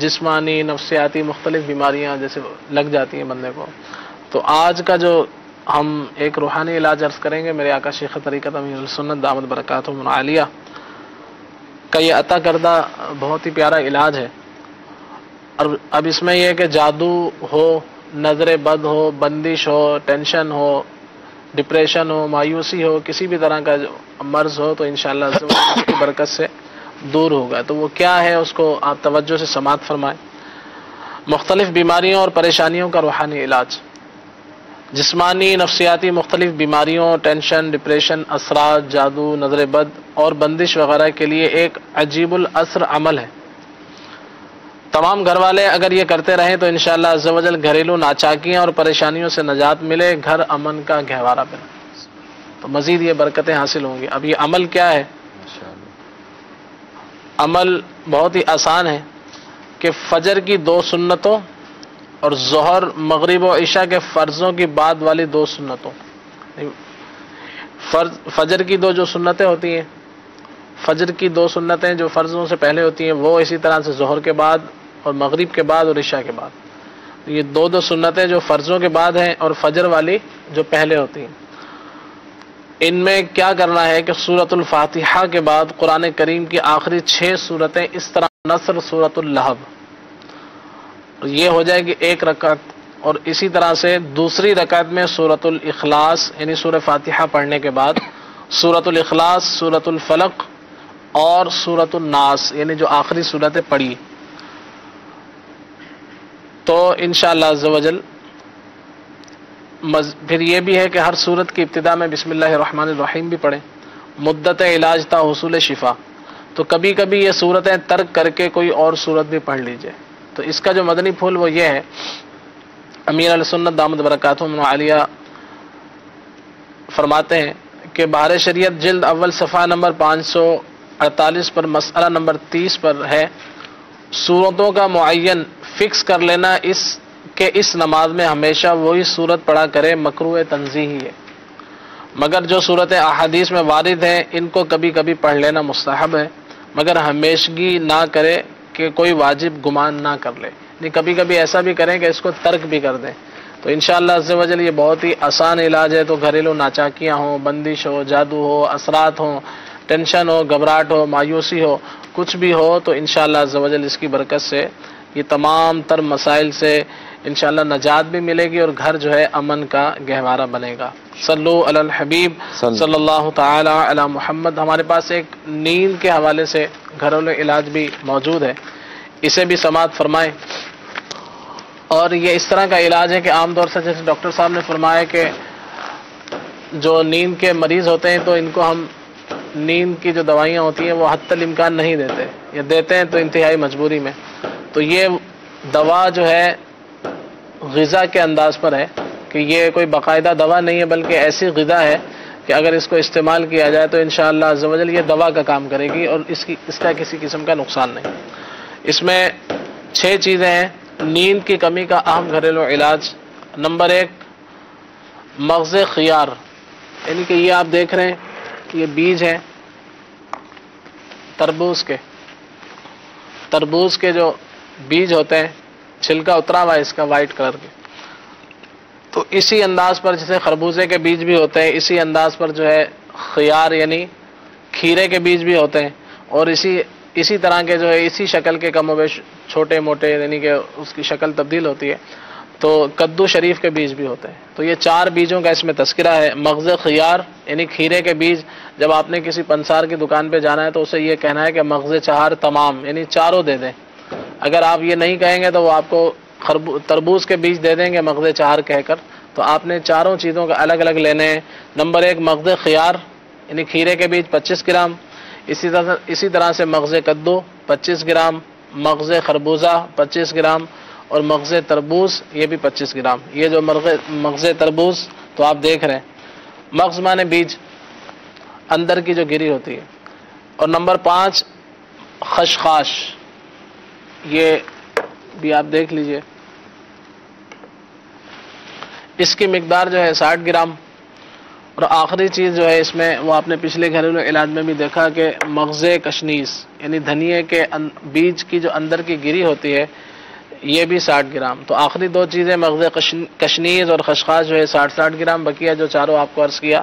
جسمانی نفسیاتی مختلف بیماریاں جیسے لگ جاتی ہیں بندے کو. تو آج کا جو ہم ایک روحانی علاج عرض کریں گے میرے آقا شیخ طریقت امیر السنت دامت برکاتہم العالیہ کا یہ عطا کردہ بہت ہی پیارا علاج ہے. اور اب اس میں یہ ہے کہ جادو ہو، نظر بد ہو، بندش ہو، ٹینشن ہو، ڈپریشن ہو، مایوسی ہو، کسی بھی طرح کا مرض ہو تو انشاءاللہ اس کی برکت سے دور ہوگا. تو وہ کیا ہے اس کو آپ توجہ سے سماعت فرمائیں. مختلف بیماریوں اور پریشانیوں کا روحانی علاج، جسمانی نفسیاتی مختلف بیماریوں، ٹینشن، ڈپریشن، اثرات، جادو، نظر بد اور بندش وغیرہ کے لیے ایک عجیب الاثر عمل ہے. تمام گھر والے اگر یہ کرتے رہیں تو انشاءاللہ عز و جل گھریلو ناچاکیاں اور پریشانیوں سے نجات ملے، گھر امن کا گہوارہ بنے، تو مزید یہ برکتیں حاصل ہوں گی. اب یہ عمل کیا ہے؟ عمل بہت ہی آسان ہے کہ فجر کی 2 سنتوں اور ظہر، مغرب و عشاء کے فرضوں کی بعد والی 2 سنتوں، فجر کی 2 جو سنتیں ہوتی ہیں، فجر کی 2 سنتیں جو فرضوں سے پہلے ہوتی ہیں وہ اسی طرح سے ظہر کے بعد اور مغرب کے بعد اور عشاء کے بعد. یہ 2 سنتیں جو فرضوں کے بعد ہیں اور فجر والی جو پہلے ہوتی ہیں، ان میں کیا کرنا ہے کہ سورۃ الفاتحہ کے بعد قرآن کریم کی آخری 6 سورتیں اس طرح نصر، سورۃ اللہب، یہ ہو جائے گی 1 رکعت. اور اسی طرح سے دوسری رکعت میں سورۃ الاخلاص یعنی سورہ فاتحہ پڑھنے کے بعد سورۃ الاخلاص، سورۃ الفلق اور سورۃ الناس یعنی جو آخری سورتیں پڑھی. تو انشاءاللہ عز و جل پھر یہ بھی ہے کہ ہر سورت کی ابتدا میں بسم اللہ الرحمن الرحیم بھی پڑھیں. مدت علاج تا حصول شفا، تو کبھی کبھی یہ سورتیں ترک کر کے کوئی اور سورت بھی پڑھ لیجئے. تو اس کا جو مدنی پھول وہ یہ ہے، امیر علیہ سنت دامت برکاتہم العالیہ فرماتے ہیں کہ بہار شریعت جلد اول صفحہ نمبر 548 پر مسئلہ نمبر 30 پر ہے، سورتوں کا معین فکس کر لینا کہ اس نماز میں ہمیشہ وہی سورت پڑھا کرے مکروہ تنزیہی ہے، مگر جو صورتیں احادیث میں وارد ہیں ان کو کبھی کبھی پڑھ لینا مستحب ہے، مگر ہمیشگی نہ کرے کہ کوئی واجب گمان نہ کر لے، نہیں کبھی کبھی ایسا بھی کریں کہ اس کو ترک بھی کر دیں. تو انشاءاللہ عز و جل یہ بہت ہی آسان علاج ہے. تو گھریلو ناچاکیاں ہوں، بندش ہو، جادو ہو، اثرات ہوں، ٹینشن ہو، گھبراہٹ ہو، مایوسی ہو، کچھ بھی ہو تو انشاءاللہ عز و جل اس کی برکت سے یہ تمام تر مسائل سے انشاءاللہ نجات بھی ملے گی اور گھر جو ہے امن کا گہوارہ بنے گا. صلو علی الحبیب صلی اللہ تعالی علی محمد. ہمارے پاس ایک نیند کے حوالے سے گھریلو علاج بھی موجود ہے، اسے بھی سماعت فرمائیں. اور یہ اس طرح کا علاج ہے کہ عام طور سے جیسے ڈاکٹر صاحب نے فرمایا کہ جو نیند کے مریض ہوتے ہیں تو ان کو ہم نیند کی جو دوائیاں ہوتی ہیں وہ حتی الامکان نہیں دیتے، یا دیتے ہیں تو انتہائی مجبوری میں. تو یہ دوا جو ہے غذا کے انداز پر ہے کہ یہ کوئی باقاعدہ دوا نہیں ہے بلکہ ایسی غذا ہے کہ اگر اس کو استعمال کیا جائے تو انشاءاللہ عز و جل یہ دوا کا کام کرے گی اور اس کا کسی قسم کا نقصان نہیں۔ اس میں 6 چیزیں ہیں۔ نیند کی کمی کا اہم گھریلو علاج، نمبر 1 مغز خیار، یعنی کہ یہ آپ دیکھ رہے ہیں یہ بیج ہیں تربوز کے جو بیج ہوتے ہیں، چھلکا اترا ہوا ہے اس کا وائٹ کلر کے، تو اسی انداز پر جیسے خربوزے کے بیج بھی ہوتے ہیں، اسی انداز پر جو ہے خیار یعنی کھیرے کے بیج بھی ہوتے ہیں، اور اسی طرح کے جو ہے اسی شکل کے کم و بیش چھوٹے موٹے یعنی کہ اس کی شکل تبدیل ہوتی ہے، تو کدو شریف کے بیج بھی ہوتے ہیں۔ تو یہ 4 بیجوں کا اس میں تذکرہ ہے۔ مغز خیار یعنی کھیرے کے بیج، جب آپ نے کسی پنسار کی دکان پہ جانا ہے تو اسے یہ کہنا ہے کہ مغز 4 تمام یعنی چاروں دے دیں۔ اگر آپ یہ نہیں کہیں گے تو وہ آپ کو تربوز کے بیج دے دیں گے مغز 4 کہہ کر، تو آپ نے چاروں چیزوں کا الگ الگ لینے ہیں۔ نمبر 1 مغز خیار یعنی کھیرے کے بیج 25 گرام، اسی طرح سے مغز کدو 25 گرام، مغز خربوزہ 25 گرام، اور مغز تربوز یہ بھی 25 گرام۔ یہ جو مغز تربوز تو آپ دیکھ رہے ہیں، مغز مانے بیج، اندر کی جو گری ہوتی ہے۔ اور نمبر 5 خشخاش، یہ بھی آپ دیکھ لیجئے، اس کی مقدار جو ہے 60 گرام۔ اور آخری چیز جو ہے اس میں وہ آپ نے پچھلے گھریلو علاج میں بھی دیکھا کہ مغز کشنیز یعنی دھنیے کے بیج کی جو اندر کی گری ہوتی ہے یہ بھی 60 گرام۔ تو آخری 2 چیزیں مغز کشنیز اور خشخاش جو ہے 60 گرام، بقیہ جو چاروں آپ کو عرض کیا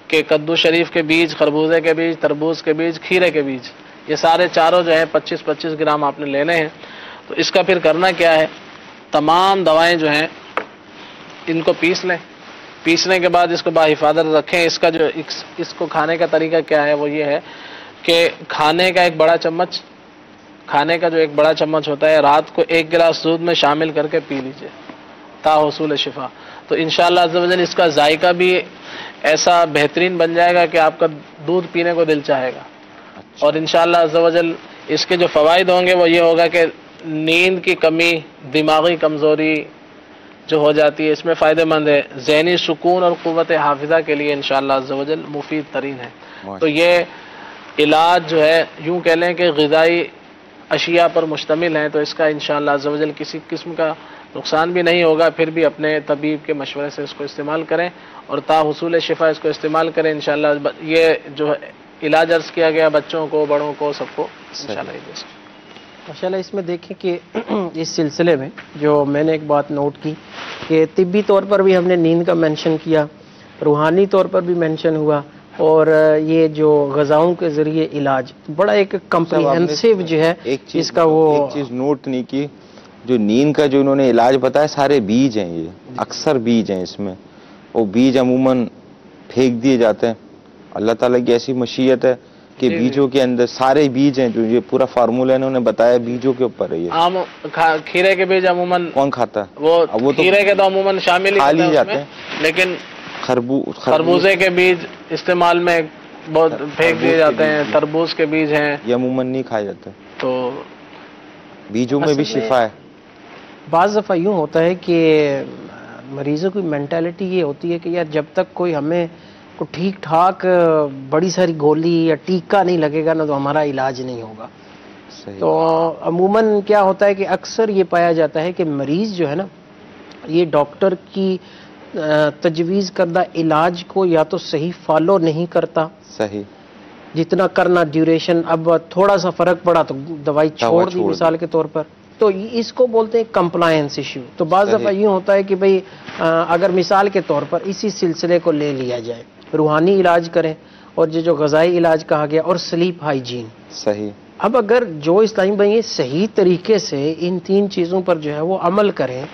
کہ کدو شریف کے بیج، خربوزے کے بیج، تربوز کے بیج، کھیرے کے بیج، یہ سارے چاروں جو ہیں 25 گرام آپ نے لینے ہیں۔ تو اس کا پھر کرنا کیا ہے، تمام دوائیں جو ہیں ان کو پیس لیں، پیسنے کے بعد اس کو بحفاظت رکھیں۔ اس کو کھانے کا طریقہ کیا ہے، وہ یہ ہے کہ کھانے کا ایک بڑا چمچ ہوتا ہے، رات کو 1 گلاس دودھ میں شامل کر کے پی لیجئے تا حصول شفا۔ تو انشاءاللہ عز و جل اس کا ذائقہ بھی ایسا بہترین بن جائے گا کہ آپ کا دودھ پینے کو دل چاہے گا۔ اور انشاءاللہ عز و جل اس کے جو فوائد ہوں گے وہ یہ ہوگا کہ نیند کی کمی، دماغی کمزوری جو ہو جاتی ہے اس میں فائدہ مند ہے، ذہنی سکون اور قوت حافظہ کے لیے انشاءاللہ عز و جل مفید ترین ہے۔ تو یہ علاج جو ہے یوں کہہ لیں کہ غذائی اشیاء پر مشتمل ہیں، تو اس کا انشاءاللہ عز و جل کسی قسم کا نقصان بھی نہیں ہوگا۔ پھر بھی اپنے طبیب کے مشورے سے اس کو استعمال کریں اور تا حصول شفا اس کو استعمال کریں انشاءاللہ۔ یہ جو علاج عرض کیا گیا بچوں کو، بڑوں کو، سب کو انشاءاللہ یہ دے سکیں۔ ماشاءاللہ اس میں دیکھیں کہ اس سلسلے میں جو میں نے ایک بات نوٹ کی کہ طبی طور پر بھی ہم نے نیند کا مینشن کیا، روحانی طور پر بھی مینشن ہوا، اور یہ جو غذاؤں کے ذریعے علاج بڑا ایک کمپریہنسو جو ہے اس کا وہ ایک چیز نوٹ نہیں کی، جو نیند کا جو انہوں نے علاج بتایا سارے بیج ہیں، یہ اکثر بیج ہیں اس میں، وہ بیج عموماً پھینک دیے جاتے ہیں۔ اللہ تعالیٰ کی ایسی مشیت ہے کہ بیجوں کے اندر سارے بیج ہیں، جو یہ پورا فارمولہ انہوں نے بتایا بیجوں کے اوپر ہے۔ عام کھیرے کے بیج عموماً کون کھاتا ہے؟ وہ کھیرے کے تو عموماً شامل ہی جاتے ہیں، لیکن خربوزے کے بیج استعمال میں بہت پھینک دیے جاتے ہیں، تربوز کے بیج ہیں یہ عموماً نہیں کھائے جاتے، تو بیجوں میں بھی شفا ہے۔ بعض دفعہ یوں ہوتا ہے کہ مریضوں کی مینٹالٹی یہ ہوتی ہے کہ یار جب تک کوئی ہمیں کو ٹھیک ٹھاک بڑی ساری گولی یا ٹیکا نہیں لگے گا نا تو ہمارا علاج نہیں ہوگا۔ تو عموماً کیا ہوتا ہے کہ اکثر یہ پایا جاتا ہے کہ مریض جو ہے نا یہ ڈاکٹر کی تجویز کردہ علاج کو یا تو صحیح فالو نہیں کرتا، صحیح جتنا کرنا ڈیوریشن، اب تھوڑا سا فرق پڑا تو دوائی چھوڑ دی مثال کے طور پر، تو اس کو بولتے ہیں کمپلائنس ایشو۔ تو بعض دفعہ یوں ہوتا ہے کہ بھئی اگر مثال کے طور پر اسی سلسلے کو لے لیا جائے، روحانی علاج کریں اور جو غذائی علاج کہا گیا اور سلیپ ہائیجین، صحیح۔ اب اگر جو اسلامی بھائی صحیح طریقے سے ان 3 چیزوں پر جو ہے وہ عمل کریں،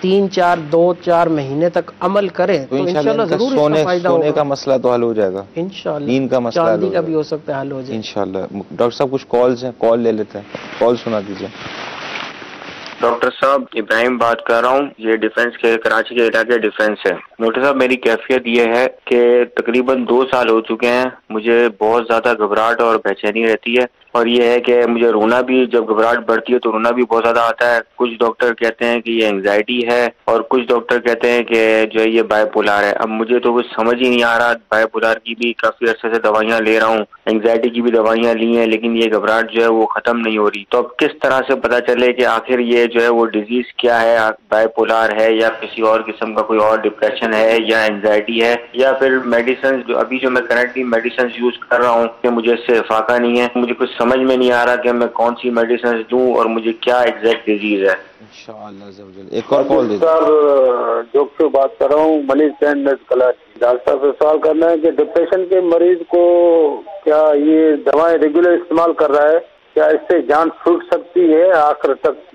2-4 مہینے تک عمل کریں تو انشاءاللہ ضرور اس کا فائدہ ہوگا۔ سونے کا مسئلہ تو حل ہو جائے گا انشاءاللہ، نیند کا مسئلہ چاندی کا بھی ہو سکتا ہے حل ہو جائے انشاءاللہ۔ ڈاکٹر صاحب کچھ کالز ہیں، کال لے لیتے ہیں، کال سنا دیجیے۔ ڈاکٹر صاحب ابراہیم بات کر رہا ہوں، یہ ڈیفنس کے کراچی کے علاقے ڈیفنس ہے۔ ڈاکٹر صاحب میری کیفیت یہ ہے کہ تقریباً 2 سال ہو چکے ہیں، مجھے بہت زیادہ گھبراہٹ اور بے چینی رہتی ہے، اور یہ ہے کہ مجھے رونا بھی، جب گھبراہٹ بڑھتی ہے تو رونا بھی بہت زیادہ آتا ہے. کچھ ڈاکٹر کہتے ہیں کہ یہ اینگزائٹی ہے اور کچھ ڈاکٹر کہتے ہیں کہ جو ہے یہ بائی پولار ہے. اب مجھے تو کچھ سمجھ ہی نہیں آ رہا. بائی پولار کی بھی کافی عرصے سے دوائیاں لے رہا ہوں، اینگزائٹی کی بھی دوائیاں لی ہیں، لیکن یہ گھبراہٹ جو ہے وہ ختم نہیں ہو رہی. تو اب کس طرح سے پتہ چلے کہ آخر یہ جو ہے وہ ڈیزیز کیا ہے، بائی پولار ہے یا کسی اور قسم کا کوئی اور ڈپریشن ہے یا اینگزائٹی ہے، یا پھر میڈیسن جو میں کرنٹلی میڈیسن یوز کر رہا ہوں کہ مجھے اس سے افاقہ نہیں ہے. مجھے کچھ سمجھ میں نہیں آ رہا کہ میں کون سی میڈیسن دوں اور مجھے کیا ایگزیکٹ ڈیزیز ہے. انشاءاللہ. ایک اور کال دے. صاحب جوک سے بات کر رہا ہوں، منیش جین کلاس. ڈاکٹر صاحب سے سوال کرنا ہے کہ ڈپریشن کے مریض کو کیا یہ دوائیں ریگولر استعمال کر رہا ہے، کیا اس سے جان چھوٹ سکتی ہے آخر تک؟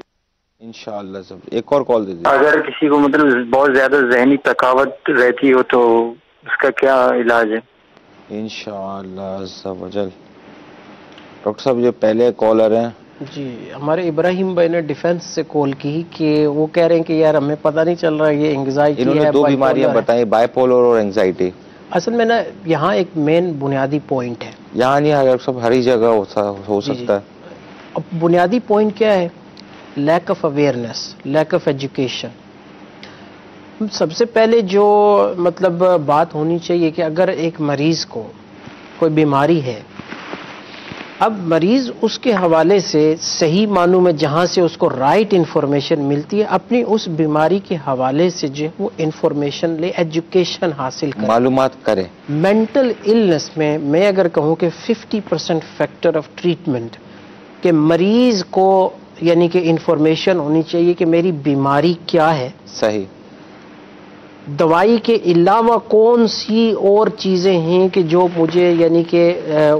انشاءاللہ. ایک اور کال دے دیں. اگر کسی کو مطلب بہت زیادہ ذہنی تھکاوٹ رہتی ہو تو اس کا کیا علاج ہے؟ انشاءاللہ عز و جل. ڈاکٹر صاحب جو پہلے کالر ہیں، جی ہمارے ابراہیم بھائی نے ڈیفینس سے کال کی کہ وہ کہہ رہے ہیں کہ یار ہمیں پتہ نہیں چل رہا یہ اینگزائٹی ہے. انہوں نے دو بیماریاں بتائیں، بائی پولر اور اینگزائٹی. اصل میں نا یہاں ایک مین بنیادی پوائنٹ ہے. یہاں نہیں ہے ڈاکٹر صاحب، ہر ہی جگہ ہو سکتا ہے. اب بنیادی پوائنٹ کیا ہے؟ Lack of awareness, lack of education. سب سے پہلے جو مطلب بات ہونی چاہیے کہ اگر ایک مریض کو کوئی بیماری ہے، اب مریض اس کے حوالے سے صحیح معنوں میں جہاں سے اس کو رائٹ انفارمیشن ملتی ہے، اپنی اس بیماری کے حوالے سے جو وہ انفارمیشن لے، ایجوکیشن حاصل کرے، معلومات کرے. مینٹل النس میں اگر کہوں کہ 50% فیکٹر آف ٹریٹمنٹ کہ مریض کو یعنی کہ انفارمیشن ہونی چاہیے کہ میری بیماری کیا ہے، صحیح، دوائی کے علاوہ کون سی اور چیزیں ہیں کہ جو مجھے یعنی کہ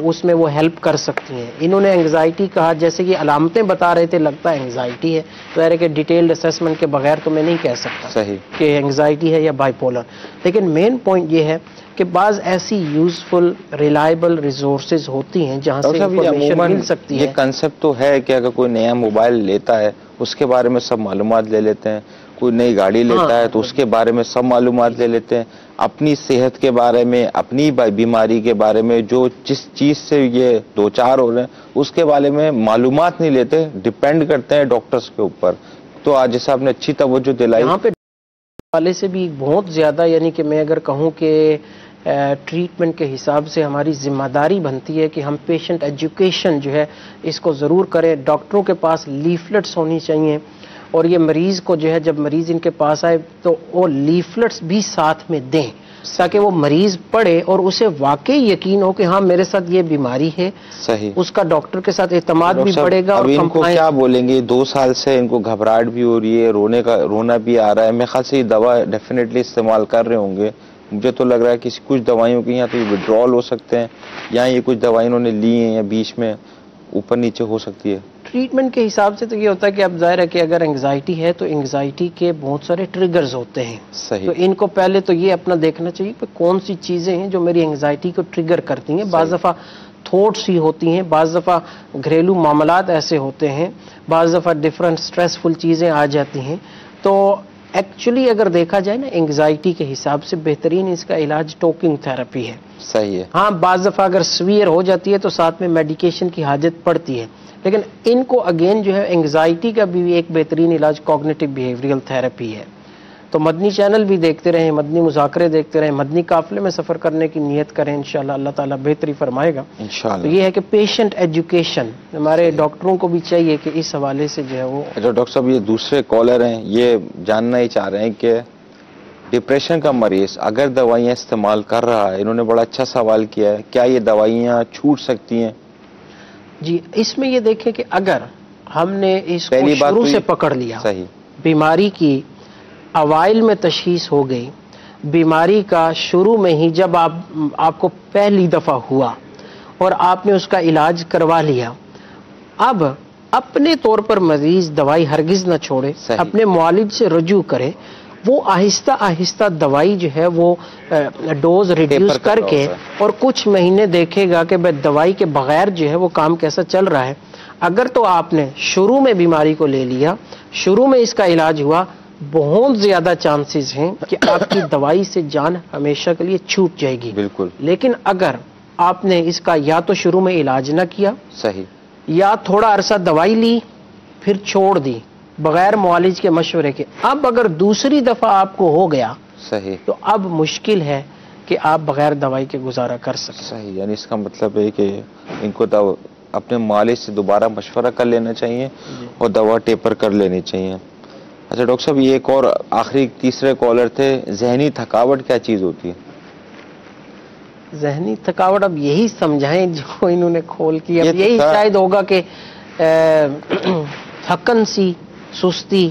اس میں وہ ہیلپ کر سکتی ہیں. انہوں نے اینگزائٹی کہا، جیسے کہ علامتیں بتا رہے تھے، لگتا ہے اینگزائٹی ہے. ظاہر ہے کہ ڈیٹیلڈ اسیسمنٹ کے بغیر تو میں نہیں کہہ سکتا صحیح کہ اینگزائٹی ہے یا بائی پولر. لیکن مین پوائنٹ یہ ہے کہ بعض ایسی یوزفل ریلائبل ریسورسز ہوتی ہیں جہاں سے انفارمیشن مل سکتی ہے. یہ کنسپٹ تو ہے کہ اگر کوئی نیا موبائل لیتا ہے اس کے بارے میں سب معلومات لے لیتے ہیں، کوئی نئی گاڑی لیتا ہے تو اس کے بارے میں سب معلومات لے لیتے ہیں. اپنی صحت کے بارے میں، اپنی بیماری کے بارے میں، جو جس چیز سے یہ دو چار ہو رہے ہیں اس کے بارے میں معلومات نہیں لیتے، ڈیپینڈ کرتے ہیں ڈاکٹرز کے اوپر. تو آج جیسا آپ نے اچھی توجہ دلائی. یہاں پہ والے سے بھی بہت زیادہ یعنی کہ میں اگر کہوں کہ ٹریٹمنٹ کے حساب سے ہماری ذمہ داری بنتی ہے کہ ہم پیشنٹ ایجوکیشن جو ہے اس کو ضرور کریں. ڈاکٹروں کے پاس لیفلٹس ہونی چاہیے اور یہ مریض کو جو ہے جب مریض ان کے پاس آئے تو وہ لیفلٹس بھی ساتھ میں دیں تاکہ وہ مریض پڑھے اور اسے واقعی یقین ہو کہ ہاں میرے ساتھ یہ بیماری ہے. صحیح، اس کا ڈاکٹر کے ساتھ اعتماد بھی بڑھے گا. اب ان کو کیا بولیں گے، 2 سال سے ان کو گھبراہٹ بھی ہو رہی ہے، رونا بھی آ رہا ہے. میں خاص یہ دوا ڈیفینیٹلی استعمال کر رہے ہوں گے. مجھے تو لگ رہا ہے کہ کچھ دوائیوں کی یہاں تو وڈرال ہو سکتے ہیں، یا یہ کچھ دوائیں انہوں نے لی ہیں یا بیچ میں اوپر نیچے ہو سکتی ہے. ٹریٹمنٹ کے حساب سے تو یہ ہوتا ہے کہ اب ظاہر ہے کہ اگر اینگزائٹی ہے تو اینگزائٹی کے بہت سارے ٹریگرز ہوتے ہیں. صحیح، تو ان کو پہلے تو یہ اپنا دیکھنا چاہیے کہ کون سی چیزیں ہیں جو میری اینگزائٹی کو ٹریگر کرتی ہیں. بعض دفعہ تھاٹس ہی ہوتی ہیں، بعض دفعہ گھریلو معاملات ایسے ہوتے ہیں، بعض دفعہ ڈفرینٹ سٹریسفل چیزیں آ جاتی ہیں. تو ایکچولی اگر دیکھا جائے نا اینگزائٹی کے حساب سے بہترین اس کا علاج ٹاکنگ تھراپی ہے. صحیح ہے. ہاں بعض دفعہ اگر سویئر ہو جاتی ہے تو ساتھ میں میڈیکیشن کی حاجت پڑتی ہے، لیکن ان کو اگین جو ہے اینگزائٹی کا بھی ایک بہترین علاج کوگنیٹو بیہیویئرل تھراپی ہے. تو مدنی چینل بھی دیکھتے رہیں، مدنی مذاکرے دیکھتے رہیں، مدنی قافلے میں سفر کرنے کی نیت کریں، انشاءاللہ اللہ تعالیٰ بہتری فرمائے گا انشاءاللہ. تو یہ ہے کہ پیشنٹ ایجوکیشن ہمارے ڈاکٹروں کو بھی چاہیے کہ اس حوالے سے جو ہے وہ. جو ڈاکٹر صاحب یہ دوسرے کالر ہیں یہ جاننا ہی چاہ رہے ہیں کہ ڈپریشن کا مریض اگر دوائیاں استعمال کر رہا ہے، انہوں نے بڑا اچھا سوال کیا ہے، کیا یہ دوائیاں چھوٹ سکتی ہیں؟ جی اس میں یہ دیکھیں کہ اگر ہم نے اس کو شروع سے پکڑ لیا، صحیح، بیماری کی اوائل میں تشخیص ہو گئی، بیماری کا شروع میں ہی جب آپ کو پہلی دفعہ ہوا اور آپ نے اس کا علاج کروا لیا، اب اپنے طور پر مریض دوائی ہرگز نہ چھوڑے، اپنے معالج سے رجوع کرے. وہ آہستہ آہستہ دوائی جو ہے وہ ڈوز ریڈیوس کر کے اور کچھ مہینے دیکھے گا کہ دوائی کے بغیر جو ہے وہ کام کیسا چل رہا ہے. اگر تو آپ نے شروع میں بیماری کو لے لیا، شروع میں اس کا علاج ہوا، بہت زیادہ چانسز ہیں کہ آپ کی دوائی سے جان ہمیشہ کے لیے چھوٹ جائے گی. بالکل. لیکن اگر آپ نے اس کا یا تو شروع میں علاج نہ کیا، صحیح، یا تھوڑا عرصہ دوائی لی پھر چھوڑ دی بغیر معالج کے مشورے کے. اب اگر دوسری دفعہ آپ کو ہو گیا صحیح تو اب مشکل ہے کہ آپ بغیر دوائی کے گزارا کر سکیں. صحیح، یعنی اس کا مطلب ہے کہ ان کو اپنے معالج سے دوبارہ مشورہ کر لینا چاہیے اور دوا ٹیپر کر لینی چاہیے. اچھا ڈاکٹر صاحب، یہ ایک اور آخری تیسرے کالر تھے، ذہنی تھکاوٹ کیا چیز ہوتی ہے؟ ذہنی تھکاوٹ اب یہی سمجھائیں جو انہوں نے کھول کی. اب یہ تو یہی تھا. شاید ہوگا کہ تھکن سی، سستی،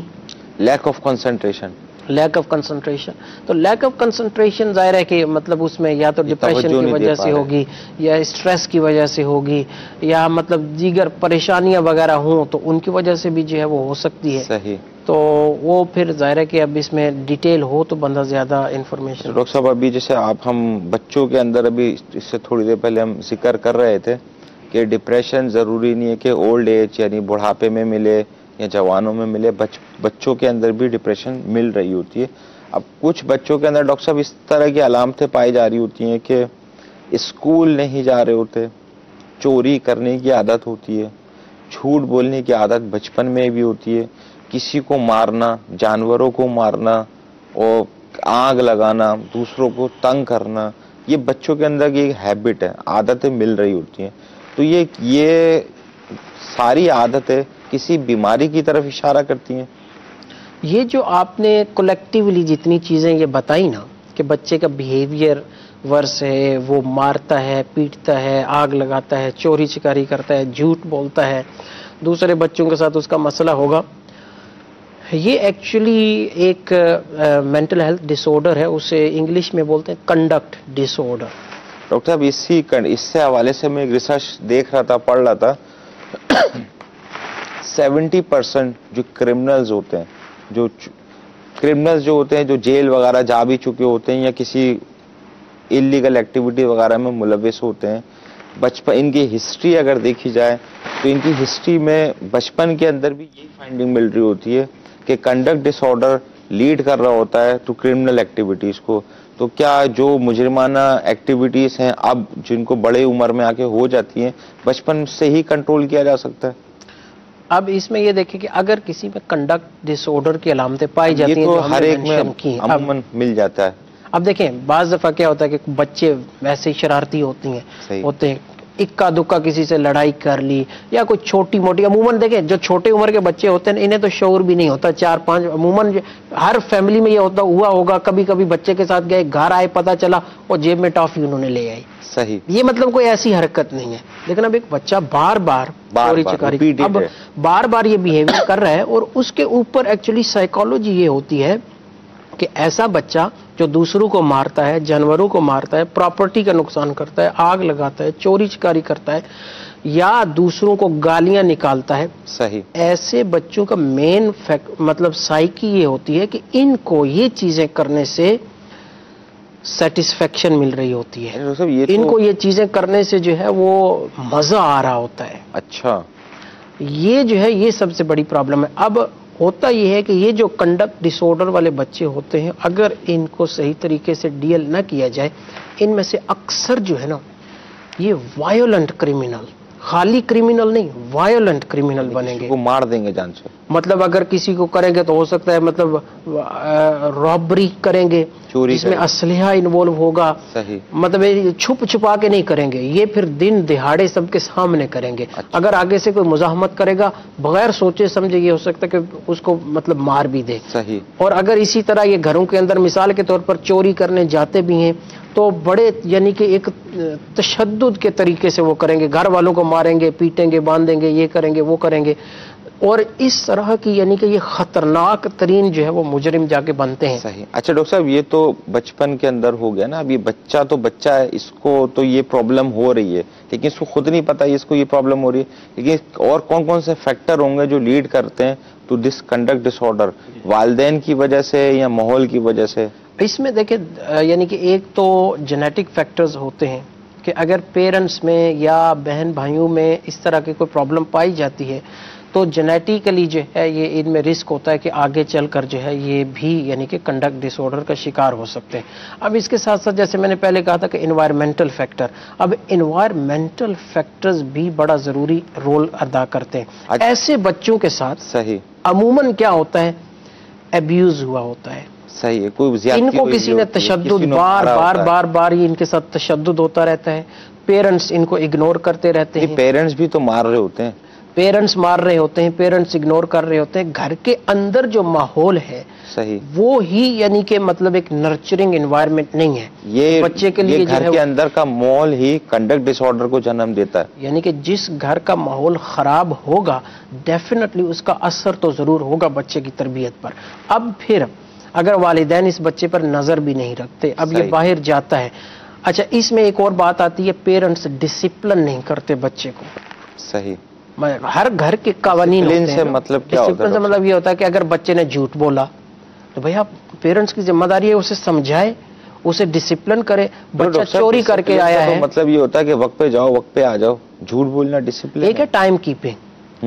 lack of concentration. Lack of concentration. تو لیک آف کنسنٹریشن ظاہر ہے کہ مطلب اس میں یا تو ڈپریشن کی وجہ سے ہوگی یا اسٹریس کی وجہ سے ہوگی یا مطلب دیگر پریشانیاں وغیرہ ہوں تو ان کی وجہ سے بھی جو ہے وہ ہو سکتی ہے. صحیح. تو وہ پھر ظاہر ہے کہ اب اس میں ڈیٹیل ہو تو بندہ زیادہ انفارمیشن. ڈاکٹر صاحب، ابھی جیسے ہم بچوں کے اندر ابھی اس سے تھوڑی دیر پہلے ہم ذکر کر رہے تھے کہ ڈپریشن ضروری نہیں ہے کہ اولڈ ایج یعنی بڑھاپے میں ملے یا جوانوں میں ملے، بچوں کے اندر بھی ڈپریشن مل رہی ہوتی ہے. اب کچھ بچوں کے اندر ڈاکٹر صاحب اس طرح کی علامتیں پائی جا رہی ہوتی ہیں کہ اسکول نہیں جا رہے ہوتے، چوری کرنے کی عادت ہوتی ہے، جھوٹ بولنے کی عادت بچپن میں بھی ہوتی ہے، کسی کو مارنا، جانوروں کو مارنا اور آگ لگانا، دوسروں کو تنگ کرنا، یہ بچوں کے اندر کی ایک ہیبٹ ہے، عادتیں مل رہی ہوتی ہیں. تو یہ ساری عادتیں کسی بیماری کی طرف اشارہ کرتی ہیں. یہ جو آپ نے کولیکٹیولی جتنی چیزیں یہ بتائی نا کہ بچے کا بیہیویئر ورس ہے، وہ مارتا ہے، پیٹتا ہے، آگ لگاتا ہے، چوری چکاری کرتا ہے، جھوٹ بولتا ہے، دوسرے بچوں کے ساتھ اس کا مسئلہ ہوگا، یہ ایکچولی ایک مینٹل ہیلتھ ڈس آرڈر ہے. اسے انگلش میں بولتے ہیں کنڈکٹ ڈس آرڈر. ڈاکٹر صاحب، اس سے حوالے سے میں ایک ریسرچ دیکھ رہا تھا، پڑھ رہا تھا، 70% جو کرمنلز ہوتے ہیں، جو جیل وغیرہ جا بھی چکے ہوتے ہیں یا کسی انلیگل ایکٹیویٹی وغیرہ میں ملوث ہوتے ہیں، بچپن ان کی ہسٹری اگر دیکھی جائے تو ان کی ہسٹری میں بچپن کے اندر بھی یہی فائنڈنگ مل رہی ہوتی ہے کہ کنڈکٹ ڈس آرڈر لیڈ کر رہا ہوتا ہے ٹو کرمنل ایکٹیویٹیز کو. تو کیا جو مجرمانہ ایکٹیویٹیز ہیں اب جن کو بڑے عمر میں آ کے ہو جاتی ہیں، بچپن سے ہی کنٹرول کیا جا سکتا ہے؟ اب اس میں یہ دیکھیں کہ اگر کسی میں کنڈکٹ ڈس آرڈر کی علامتیں پائی جاتی ہیں یہ جو تو ہم ہر نے ایک میں mention کی ہیں. عموماً مل جاتا ہے. اب دیکھیں بعض دفعہ کیا ہوتا ہے کہ بچے ویسے ہی شرارتی ہوتے ہیں اکا دکا کسی سے لڑائی کر لی یا کوئی چھوٹی موٹی. عموماً دیکھیں جو چھوٹے عمر کے بچے ہوتے ہیں انہیں تو شعور بھی نہیں ہوتا، 4-5 عموماً ہر فیملی میں یہ ہوا ہوگا. کبھی کبھی بچے کے ساتھ گئے، گھر آئے، پتہ چلا اور جیب میں ٹافی انہوں نے لے آئی. صحیح. یہ مطلب کوئی ایسی حرکت نہیں ہے. لیکن اب ایک بچہ بار بار چوری چکاری اب بار بار یہ بیہیویئر کر رہا ہے اور اس کے اوپر ایکچولی سائیکالوجی یہ ہوتی ہے کہ ایسا بچہ جو دوسروں کو مارتا ہے، جانوروں کو مارتا ہے، پراپرٹی کا نقصان کرتا ہے، آگ لگاتا ہے، چوری چکاری کرتا ہے یا دوسروں کو گالیاں نکالتا ہے، صحیح، ایسے بچوں کا مین مطلب سائیکی یہ ہوتی ہے کہ ان کو یہ چیزیں کرنے سے سیٹسفیکشن مل رہی ہوتی ہے، ان کو یہ چیزیں کرنے سے جو ہے وہ مزہ آ رہا ہوتا ہے. اچھا، یہ جو ہے یہ سب سے بڑی پرابلم ہے. اب ہوتا یہ ہے کہ یہ جو کنڈکٹ ڈس آرڈر والے بچے ہوتے ہیں اگر ان کو صحیح طریقے سے ڈیل نہ کیا جائے، ان میں سے اکثر جو ہے نا یہ وائلنٹ کرمینل، خالی کرمینل نہیں، وائلنٹ کرمینل بنیں گے، کو مار دیں گے جان سے. مطلب اگر کسی کو کریں گے تو ہو سکتا ہے مطلب رابری کریں گے جس میں اسلحہ انوالو ہوگا، صحیح، مطلب چھپ چھپا کے نہیں کریں گے، یہ پھر دن دہاڑے سب کے سامنے کریں گے. اگر آگے سے کوئی مزاحمت کرے گا بغیر سوچے سمجھے یہ ہو سکتا ہے کہ اس کو مطلب مار بھی دے. صحیح. اور اگر اسی طرح یہ گھروں کے اندر مثال کے طور پر چوری کرنے جاتے بھی ہیں تو بڑے یعنی کہ ایک تشدد کے طریقے سے وہ کریں گے، گھر والوں کو ماریں گے، پیٹیں گے، باندھیں گے، یہ کریں گے، وہ کریں گے، اور اس طرح کی یعنی کہ یہ خطرناک ترین جو ہے وہ مجرم جا کے بنتے ہیں. صحیح. اچھا ڈاکٹر صاحب، یہ تو بچپن کے اندر ہو گیا نا، اب یہ بچہ تو بچہ ہے، اس کو تو یہ پرابلم ہو رہی ہے لیکن اس کو خود نہیں پتا اس کو یہ پرابلم ہو رہی ہے، لیکن اور کون کون سے فیکٹر ہوں گے جو لیڈ کرتے ہیں to this conduct disorder? والدین کی وجہ سے یا ماحول کی وجہ سے؟ اس میں دیکھیں یعنی کہ ایک تو جینیٹک فیکٹرز ہوتے ہیں کہ اگر پیرنٹس میں یا بہن بھائیوں میں اس طرح کی کوئی پرابلم پائی جاتی ہے تو تو جینیٹیکلی جو ہے یہ ان میں رسک ہوتا ہے کہ آگے چل کر جو ہے یہ بھی یعنی کہ کنڈکٹ ڈس آرڈر کا شکار ہو سکتے ہیں. اب اس کے ساتھ ساتھ جیسے میں نے پہلے کہا تھا کہ انوائرمنٹل فیکٹر، اب انوائرمنٹل فیکٹرز بھی بڑا ضروری رول ادا کرتے ہیں. ایسے بچوں کے ساتھ صحیح عموماً کیا ہوتا ہے، ابیوز ہوا ہوتا ہے. صحیح ہے، کوئی ان کو کسی نے تشدد بار ان کے ساتھ تشدد ہوتا رہتا ہے. پیرنٹس ان کو اگنور کرتے رہتے ہیں. پیرنٹس بھی تو مار رہے ہوتے ہیں، پیرنٹس مار رہے ہوتے ہیں، پیرنٹس اگنور کر رہے ہوتے ہیں. گھر کے اندر جو ماحول ہے صحیح وہ ہی یعنی کہ مطلب ایک نرچرنگ انوائرمنٹ نہیں ہے. یہ بچے کے لیے گھر کے اندر کا ماحول ہی کنڈکٹ ڈس آرڈر کو جنم دیتا ہے. یعنی کہ جس گھر کا ماحول خراب ہوگا ڈیفینیٹلی اس کا اثر تو ضرور ہوگا بچے کی تربیت پر. اب پھر اگر والدین اس بچے پر نظر بھی نہیں رکھتے، اب یہ باہر جاتا ہے. اچھا اس میں ایک اور بات آتی ہے، پیرنٹس ڈسپلن نہیں کرتے بچے کو. صحیح، ہر گھر کے قوانین ہوتے ہیں. مطلب کیا ہوتا ہے؟ ڈسپلن سے مطلب یہ ہوتا ہے کہ اگر بچے نے جھوٹ بولا تو بھئی آپ پیرنٹس کی ذمہ داری ہے اسے سمجھائے، اسے ڈسپلن کرے. بچہ چوری کر کے آیا ہے، مطلب یہ ہوتا ہے کہ وقت پہ جاؤ وقت پہ آ جاؤ. جھوٹ بولنا ڈسپلن ایک ہے ٹائم کیپنگ.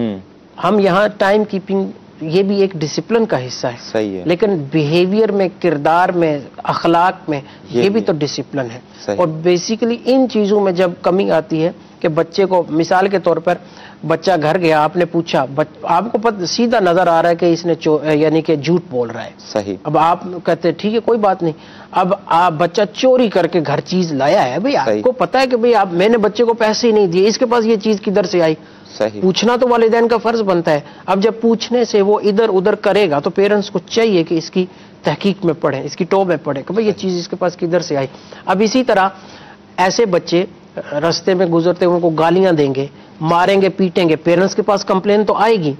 ہم یہاں ٹائم کیپنگ یہ بھی ایک ڈسپلن کا حصہ ہے. صحیح ہے. لیکن بیہیویئر میں، کردار میں، اخلاق میں یہ بھی تو ڈسپلن ہے. اور بیسیکلی ان چیزوں میں جب کمی آتی ہے کہ بچے کو، مثال کے طور پر بچہ گھر گیا، آپ نے پوچھا، آپ کو سیدھا نظر آ رہا ہے کہ اس نے یعنی کہ جھوٹ بول رہا ہے. صحیح. اب آپ کہتے ہیں ٹھیک ہے کوئی بات نہیں. اب آپ بچہ چوری کر کے گھر چیز لایا ہے، بھئی آپ کو پتا ہے کہ بھئی میں نے بچے کو پیسے ہی نہیں دیے، اس کے پاس یہ چیز کدھر سے آئی. صحیح. پوچھنا تو والدین کا فرض بنتا ہے. اب جب پوچھنے سے وہ ادھر ادھر کرے گا تو پیرنٹس کو چاہیے کہ اس کی تحقیق میں پڑھیں، اس کی ٹو میں پڑھیں کہ بھئی یہ چیز اس کے پاس کدھر سے آئی. اب اسی طرح ایسے بچے رستے میں گزرتے ان کو گالیاں دیں گے، ماریں گے، پیٹیں گے، پیرنٹس کے پاس کمپلین تو آئے گی.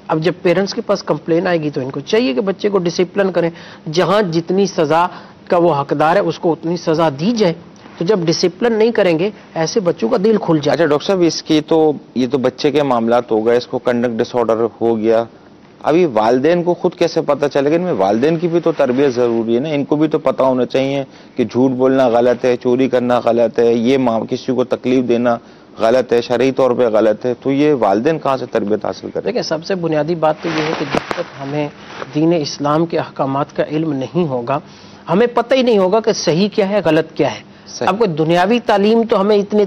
اب جب پیرنٹس کے پاس کمپلین آئے گی تو ان کو چاہیے کہ بچے کو ڈسپلن کریں. جہاں جتنی سزا کا وہ حقدار ہے اس کو اتنی سزا دی جائے. تو جب ڈسپلن نہیں کریں گے ایسے بچوں کا دل کھل جائے. اچھا ڈاکٹر صاحب، اس کی تو یہ تو بچے کے معاملات ہو گئے، اس کو کنڈکٹ ڈس آرڈر ہو گیا. ابھی والدین کو خود کیسے پتہ چلے گا؟ ان میں والدین کی بھی تو تربیت ضروری ہے نا. ان کو بھی تو پتہ ہونا چاہیے کہ جھوٹ بولنا غلط ہے، چوری کرنا غلط ہے، یہ کسی کو تکلیف دینا غلط ہے، شرعی طور پہ غلط ہے. تو یہ والدین کہاں سے تربیت حاصل کریں؟ دیکھیں سب سے بنیادی بات تو یہ ہے کہ جب تک ہمیں دین اسلام کے احکامات کا علم نہیں ہوگا، ہمیں پتہ ہی نہیں ہوگا کہ صحیح کیا ہے، غلط کیا ہے. اب کوئی دنیاوی تعلیم تو ہمیں اتنے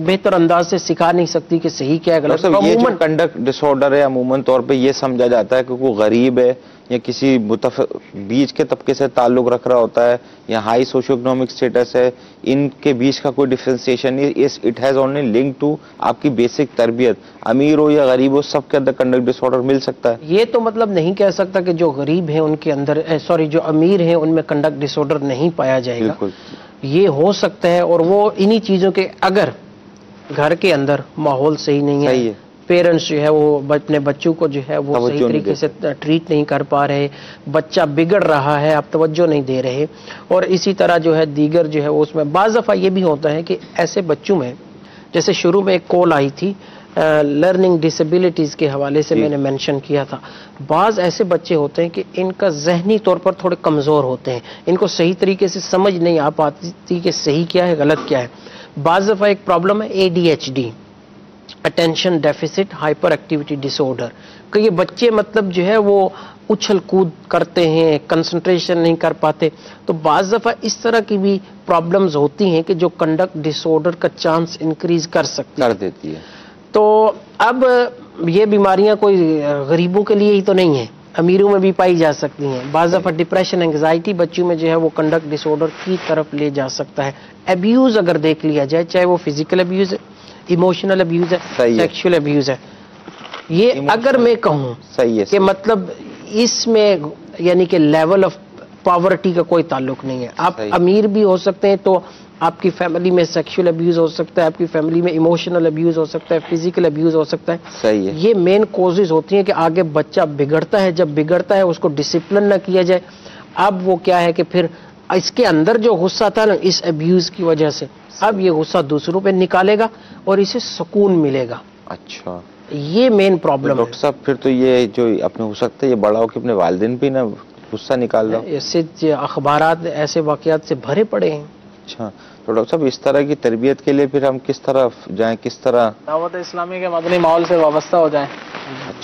بہتر انداز سے سکھا نہیں سکتی کہ صحیح کیا ہے، غلط. عموماً کنڈکٹ ڈس آرڈر ہے، عموماً طور پہ یہ سمجھا جاتا ہے کہ کوئی غریب ہے یا کسی بیچ کے طبقے سے تعلق رکھ رہا ہوتا ہے یا ہائی سوشو اکنامک سٹیٹس ہے، ان کے بیچ کا کوئی ڈفرینسیشن نہیں. It has only link to آپ کی بیسک تربیت. امیر ہو یا غریب ہو سب کے اندر کنڈکٹ ڈس آرڈر مل سکتا ہے. یہ تو مطلب نہیں کہہ سکتا کہ جو غریب ہیں ان کے اندر جو امیر ہیں ان میں کنڈکٹ ڈس آرڈر نہیں پایا جائے گا. یہ ہو سکتا ہے. اور وہ انہی چیزوں کے اگر گھر کے اندر ماحول صحیح نہیں ہے، پیرنٹس جو ہے وہ اپنے بچوں کو جو ہے وہ صحیح طریقے سے ٹریٹ نہیں کر پا رہے، بچہ بگڑ رہا ہے، آپ توجہ نہیں دے رہے. اور اسی طرح جو ہے دیگر جو ہے اس میں بعض دفعہ یہ بھی ہوتا ہے کہ ایسے بچوں میں، جیسے شروع میں ایک کال آئی تھی لرننگ ڈسیبلٹیز کے حوالے سے میں نے مینشن کیا تھا، بعض ایسے بچے ہوتے ہیں کہ ان کا ذہنی طور پر تھوڑے کمزور ہوتے ہیں، ان کو صحیح طریقے سے سمجھ نہیں آ پاتی کہ صحیح کیا ہے، غلط کیا ہے. بعض دفعہ ایک پرابلم ہے ADHD، attention deficit hyperactivity disorder, کہ یہ بچے مطلب جو ہے وہ اچھل کود کرتے ہیں، کنسنٹریشن نہیں کر پاتے. تو بعض دفعہ اس طرح کی بھی پرابلمز ہوتی ہیں کہ جو کنڈکٹ ڈس آرڈر کا چانس انکریز کر دیتی ہے. تو اب یہ بیماریاں کوئی غریبوں کے لیے ہی تو نہیں ہیں، امیروں میں بھی پائی جا سکتی ہیں. بعض دفعہ ڈپریشن، انگزائٹی بچوں میں جو ہے وہ کنڈکٹ ڈس آرڈر کی طرف لے جا سکتا ہے. ابیوز اگر دیکھ لیا جائے، چاہے وہ فزیکل ابیوز ہے، ایموشنل ابیوز ہے، سیکشل ابیوز ہے، یہ اگر میں کہوں کہ مطلب اس میں یعنی کہ لیول آف پاورٹی کا کوئی تعلق نہیں ہے. آپ امیر بھی ہو سکتے ہیں تو آپ کی فیملی میں سیکشل ابیوز ہو سکتا ہے، آپ کی فیملی میں ایموشنل ابیوز ہو سکتا ہے، فزیکل ابیوز ہو سکتا ہے. یہ مین کوزز ہوتی ہیں کہ آگے بچہ بگڑتا ہے، جب بگڑتا ہے اس کو ڈسپلن نہ کیا جائے. اب وہ کیا ہے کہ پھر اس کے اندر جو غصہ تھا نا اس ابیوز کی وجہ سے، اب یہ غصہ دوسروں پہ نکالے گا اور اسے سکون ملے گا. اچھا، یہ مین پرابلم ہے ڈاکٹر صاحب. پھر تو یہ جو اپنے ہو سکتا ہے یہ بڑا ہو کہ اپنے والدین پہ نا غصہ نکال رہا ہو. اس سے اخبارات ایسے واقعات سے بھرے پڑے ہیں. اچھا، تو ڈاکٹر صاحب اس طرح کی تربیت کے لیے پھر ہم کس طرح جائیں، کس طرح دعوت اسلامی کے مدنی ماحول سے وابستہ ہو جائیں؟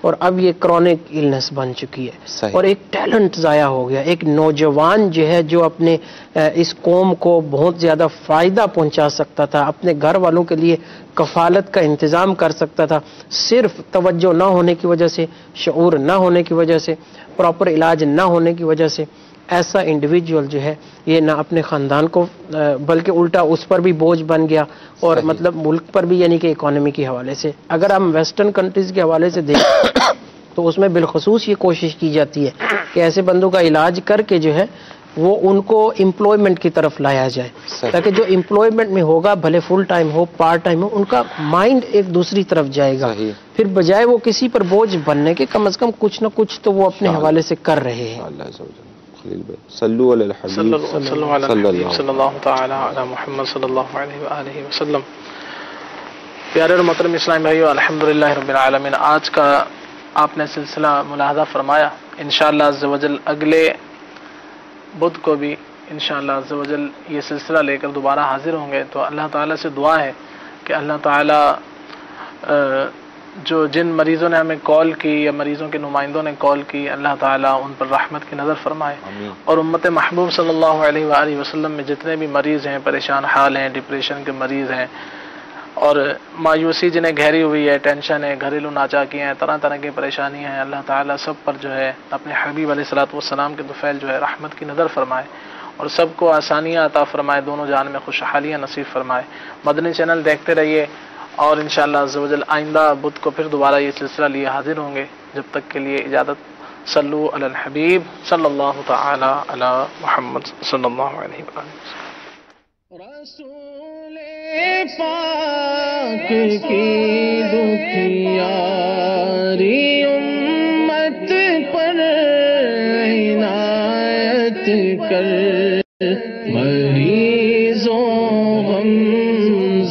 اور اب یہ کرونک النس بن چکی ہے صحیح. اور ایک ٹیلنٹ ضائع ہو گیا. ایک نوجوان جو ہے جو اپنے اس قوم کو بہت زیادہ فائدہ پہنچا سکتا تھا, اپنے گھر والوں کے لیے کفالت کا انتظام کر سکتا تھا, صرف توجہ نہ ہونے کی وجہ سے, شعور نہ ہونے کی وجہ سے, پراپر علاج نہ ہونے کی وجہ سے, ایسا انڈیویجول جو ہے یہ نہ اپنے خاندان کو بلکہ الٹا اس پر بھی بوجھ بن گیا اور مطلب ملک پر بھی, یعنی کہ اکانومی کے حوالے سے. اگر ہم ویسٹرن کنٹریز کے حوالے سے دیکھیں تو اس میں بالخصوص یہ کوشش کی جاتی ہے کہ ایسے بندوں کا علاج کر کے جو ہے وہ ان کو امپلائمنٹ کی طرف لایا جائے, تاکہ جو امپلائمنٹ میں ہوگا بھلے فل ٹائم ہو پارٹ ٹائم ہو, ان کا مائنڈ ایک دوسری طرف جائے گا, پھر بجائے وہ کسی پر بوجھ بننے کے کم از کم کچھ نہ کچھ تو وہ اپنے حوالے سے کر رہے ہیں. صلو علی الحبیب صلی اللہ تعالی علی محمد صلی اللہ علیہ وآلہ وسلم. پیارے اور محترم اسلام بھائیو, الحمدللہ رب العالمین. آج کا آپ نے سلسلہ ملاحظہ فرمایا. انشاءاللہ عز و جل اگلے بدھ کو بھی انشاءاللہ عز و جل یہ سلسلہ لے کر دوبارہ حاضر ہوں گے. تو اللہ تعالیٰ سے دعا ہے کہ اللہ تعالیٰ جو جن مریضوں نے ہمیں کال کی یا مریضوں کے نمائندوں نے کال کی, اللہ تعالیٰ ان پر رحمت کی نظر فرمائے. اور امت محبوب صلی اللہ علیہ وآلہ وسلم میں جتنے بھی مریض ہیں, پریشان حال ہیں, ڈپریشن کے مریض ہیں, اور مایوسی جنہیں گھیری ہوئی ہے, ٹینشن ہے, گھریلو ناچاکیاں ہیں, طرح طرح کی پریشانیاں ہیں, اللہ تعالیٰ سب پر جو ہے اپنے حبیب علیہ الصلوۃ والسلام کے طفیل جو ہے رحمت کی نظر فرمائے اور سب کو آسانیاں عطا فرمائے, دونوں جان میں خوشحالیاں نصیب فرمائے. مدنی چینل دیکھتے رہیے اور انشاءاللہ عز و جل آئندہ بدھ کو پھر دوبارہ یہ سلسلہ لیے حاضر ہوں گے. جب تک کے لیے اجازت. صلو علی الحبیب صلی اللہ تعالی علی محمد صلی اللہ علیہ وسلم. رسول پاک کی دکھیاری امت پر عنایت کر, مریضوں غم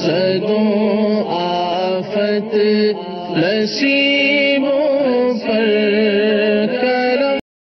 زدوں آفت نصیب